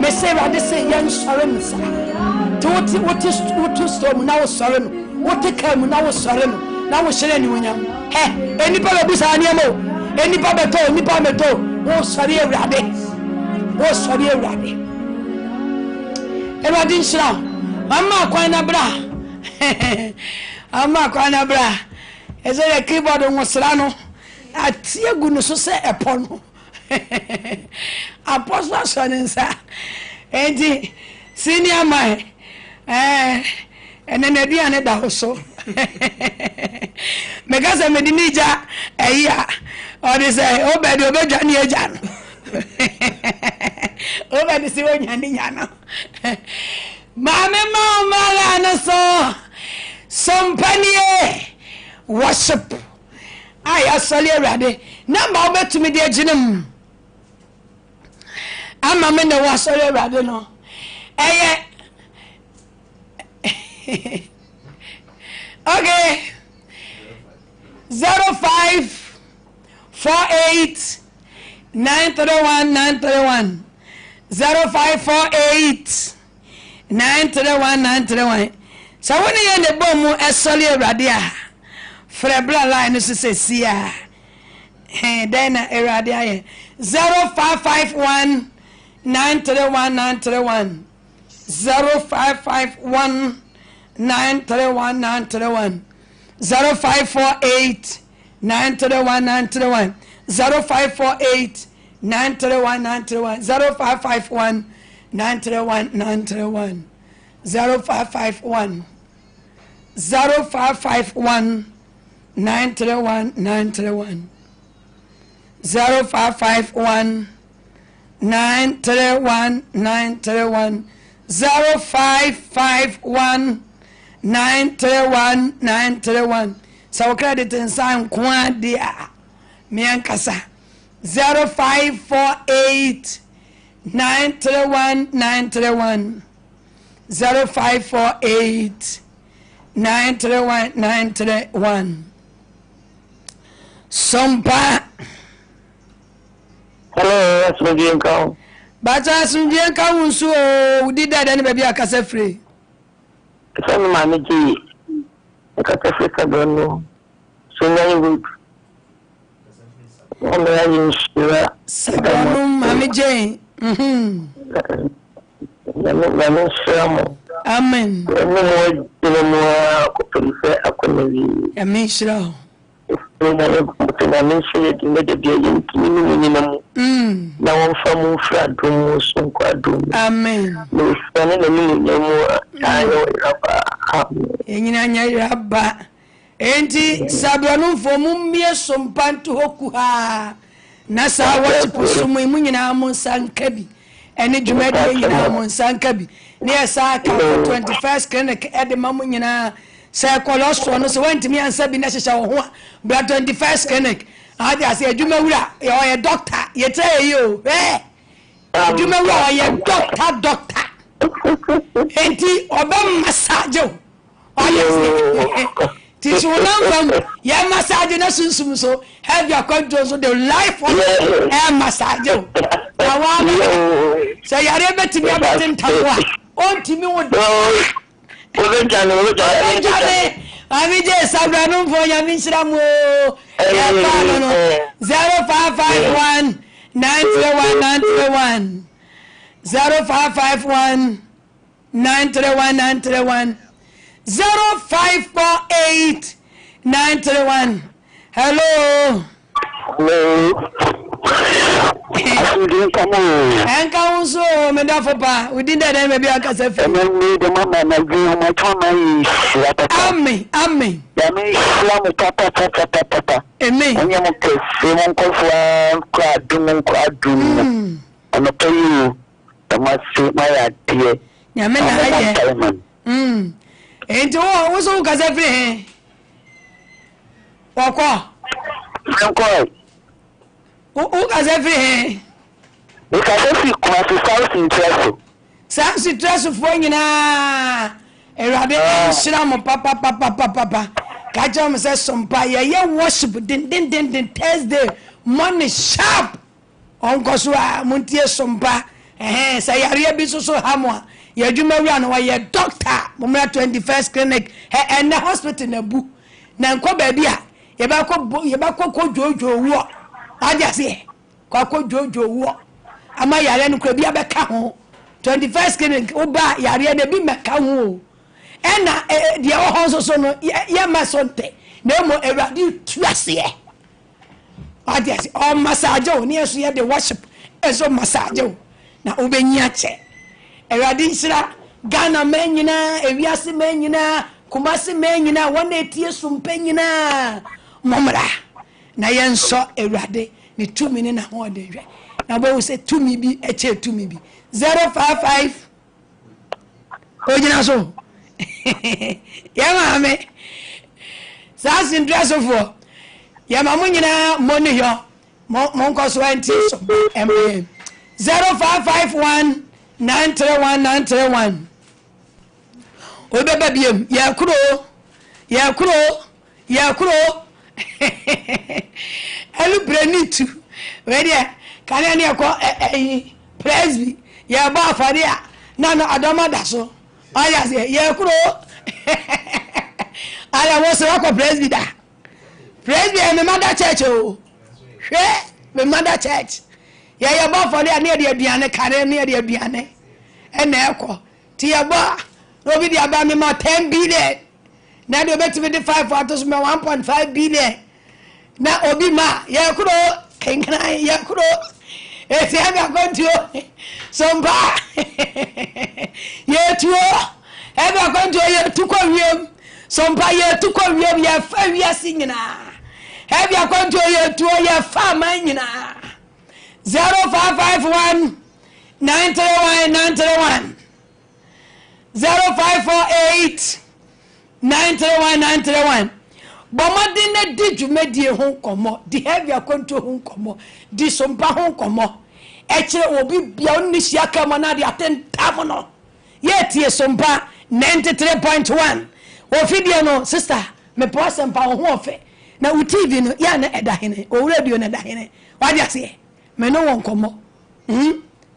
me say rade say yan sore me sa to what storm na wo sore no what kam na wo sore no na wo hire ni wonyam enipa be busa ani mo enipa beto wo sore Ewurade Ewurade nshira amma kwan na bra eze ye keyboard nwosra no atie gu no so se epo no apostle sonensa enti senior man enene duane da hoso megasa medinija eya odi say obedi obedwa ni eja no obedi si wonya ni nyano mame mala na so sompanie worship aya sole Ewurade namba obetumi de aginem ama me na wasole Ewurade no eye okay 0548 931 0548 931 so when you ne bomu esole Ewurade a frebra line so se sia then Ewurade aye 0551 931 0551 931 0548 931 0548 931 0551 931 0551 0551 931 0551 931 0551 931 so credit insan kwa dia miankasa 0548 931 0548 931 sompa hello asumjenka bacha asumjenka unsu udida dani baby akasa free sami mami ji akasa free kadono sunyanyi group wala yinshira sabanu mami Jane Namo shamo. Amen. Namo akupelise akonevi. Amen shira. Namo shire timede bia yintini ninamu. Na wamfamu fradumu sunkwadu. Amen. Nusane na ninamu ayo raba. Enyina nya raba. Enti sabanu fomu mie sompantu hoku ha. Na sa wati pusumu imunyina monsankabi. Eni jumedi nyina monsankabi. Ne esa ka 21st clinic ede mamu nyina say cholesterol no so wantimi ansa bi na hyehya wo ho bra 21st clinic ade ase adwuma wura ye doctor ye try ye o adwuma wa ye doctor enti oba massage Teach one of ya massage na sunsum so have your control so the life of massage awana so ya re betimi abetin tawa on timi won Ami je sabra no fo ya mi sira mo ya pa no 0551 931 0551 931 0548 931 hello Enka unso me da fopa within that me be aka se fe me de mama na gbe mo to na yi amen ya me islam papa amen onye mo ke se mo ko kwa adum ono pe you the must my idea ya me na ye enti wo so ka se fe wako o ka se fe because if you come to South interest for nyina erade shira papa kaja mo say sompa ye worship din Thursday morning sharp onko so a montie sompa say yare bi so hamwa ye adwuma wi an ye doctor momra 21st clinic na hospital na bu na nko ba bi a ye ba ko jojo wo aja se ko jojo wo ama yare no kra bi abeka ho 21st clinic oba yare na bi meka ho ena dia ho so no ye masonte na mo erade tuase aja se o massage o ne so ye de worship eso massage o na obenya che erade nsira Ghana menyina ewiase menyina Kumasi menyina wona etie sumpe nyina momra na yenso erade ni tumi ni na ho de hwe na bo se tumi bi eche tumi bi 055 ojina so ya mame sas interest for ya mamu nyina money yo mon ko so anti so 0551 931 obeba biem ya kuro elu brenitu wedia kan ne ko presby ya ba afade a na adoma da so aya se ya kuro ala wo se ko presby me mother church o hwe me mother church ya ba afade a ne de aduane kare ne de aduane ena ekọ ti ya ba obi di aba me ma 10 billion na do bet me 5 for to me 1.5 billion na obi ma ya kuro kenkana ya kuro eti abi akonti o somba ye tuo abi akonti o ye tukọ wiem somba ye tukọ wiem ya fa wiase nyina abi akonti o ye tuo ye fa man nyina 0551 931 0548 931 bomadi na di dwumadie ho komo di heavy akonto ho komo di sompa ho komo ekire obi bia onisi aka mo na di atentamo no ye tie sompa 93.1 ofidie no sister me posempa ho ofe na u TV no ya na edahene o radio na edahene wadi ase me no won komo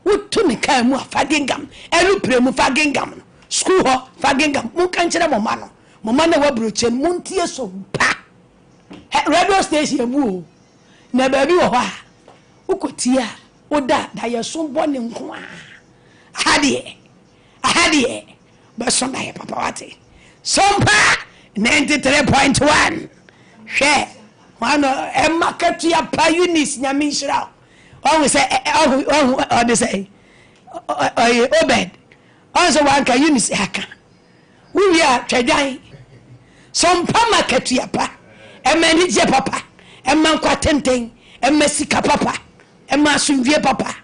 utumi kan mu afagengam elu premu fagengam school ho fagengam mun kan kire mo ma no mama na wabrochen muntie so pa radio station bu na ba bi wo ha ukotia oda da yeso bone nko ahade ba so na ye papa wate sompa 93.1 hwe wano emakatua pa unis nyame nshira o say o de say obed on so wan ka unis haka we are twadan sompa makatua pa emani je papa emman kwa tenten emmasika papa emmasumvie papa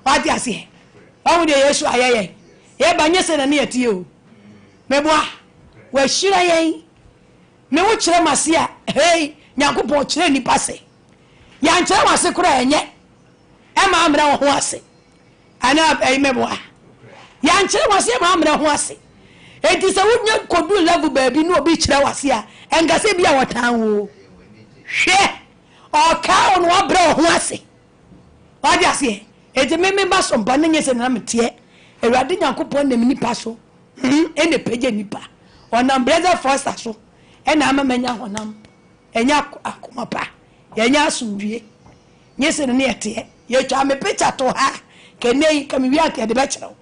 wati ase o de yesu ayeye ye banye se na ne atie o meboa wa shira yen me wo kire mase a hey nyankopon kire nipa se ya nkire wase kura enye ema amra wo ho ase ana meboa ya nkyere wase ma amre ho ase enti se wonya kodu level baabi no obi kyerɛ wase a engase bia wotan wo hwe o ka on wa bra ho ase wadi ase enti me ba so mpa nye se na mete Awurade Nyankopɔn na nipa so ene pege nipa onam brother foster so ena amamanya honam enya akomapa yenya asumdue nyese ne yete ye twa me picture to ha kenei kamiwi ake de bɛkyerɛw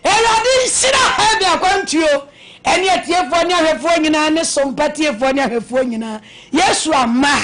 Awurade sira ha bi akwantuo ene etiefo ne ahwefo nyina ne sompatiefo ne ahwefo nyina Yesu ama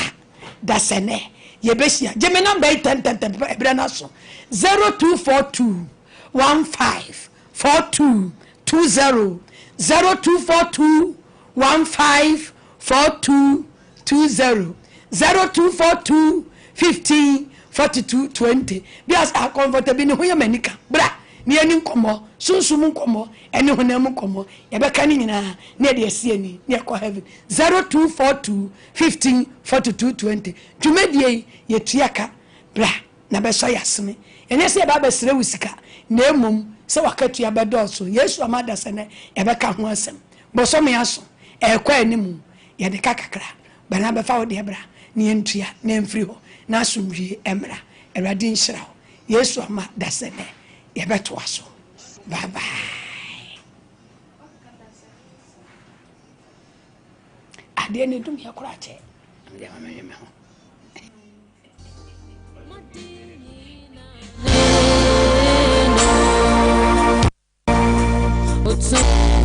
dasene ye besia geme number 10 ebra na so 0242 15 42 20 0242 15 42 20 0242 15 42 20 bias a comfortable ni hoya manika bra ni ani nkomo sunsum nkomo ene honam nkomo ye beka ni nyina na de asie ni na ko heaven 0242 15 42 20 dwumadie ye tuaka bra na be so yaseme ene se ba besere wusika na emom se wakatua bedoso Yesu amada sene ye beka ho asem boso me aso ekwa animu ye de kakakra bana be fa wo de bra ni entua na emfiri ho na asumwie emra Awurade nhyira ho Yesu amada sene ye beto aso bye bye ade ne dum ya kurache amde mama ho What's up?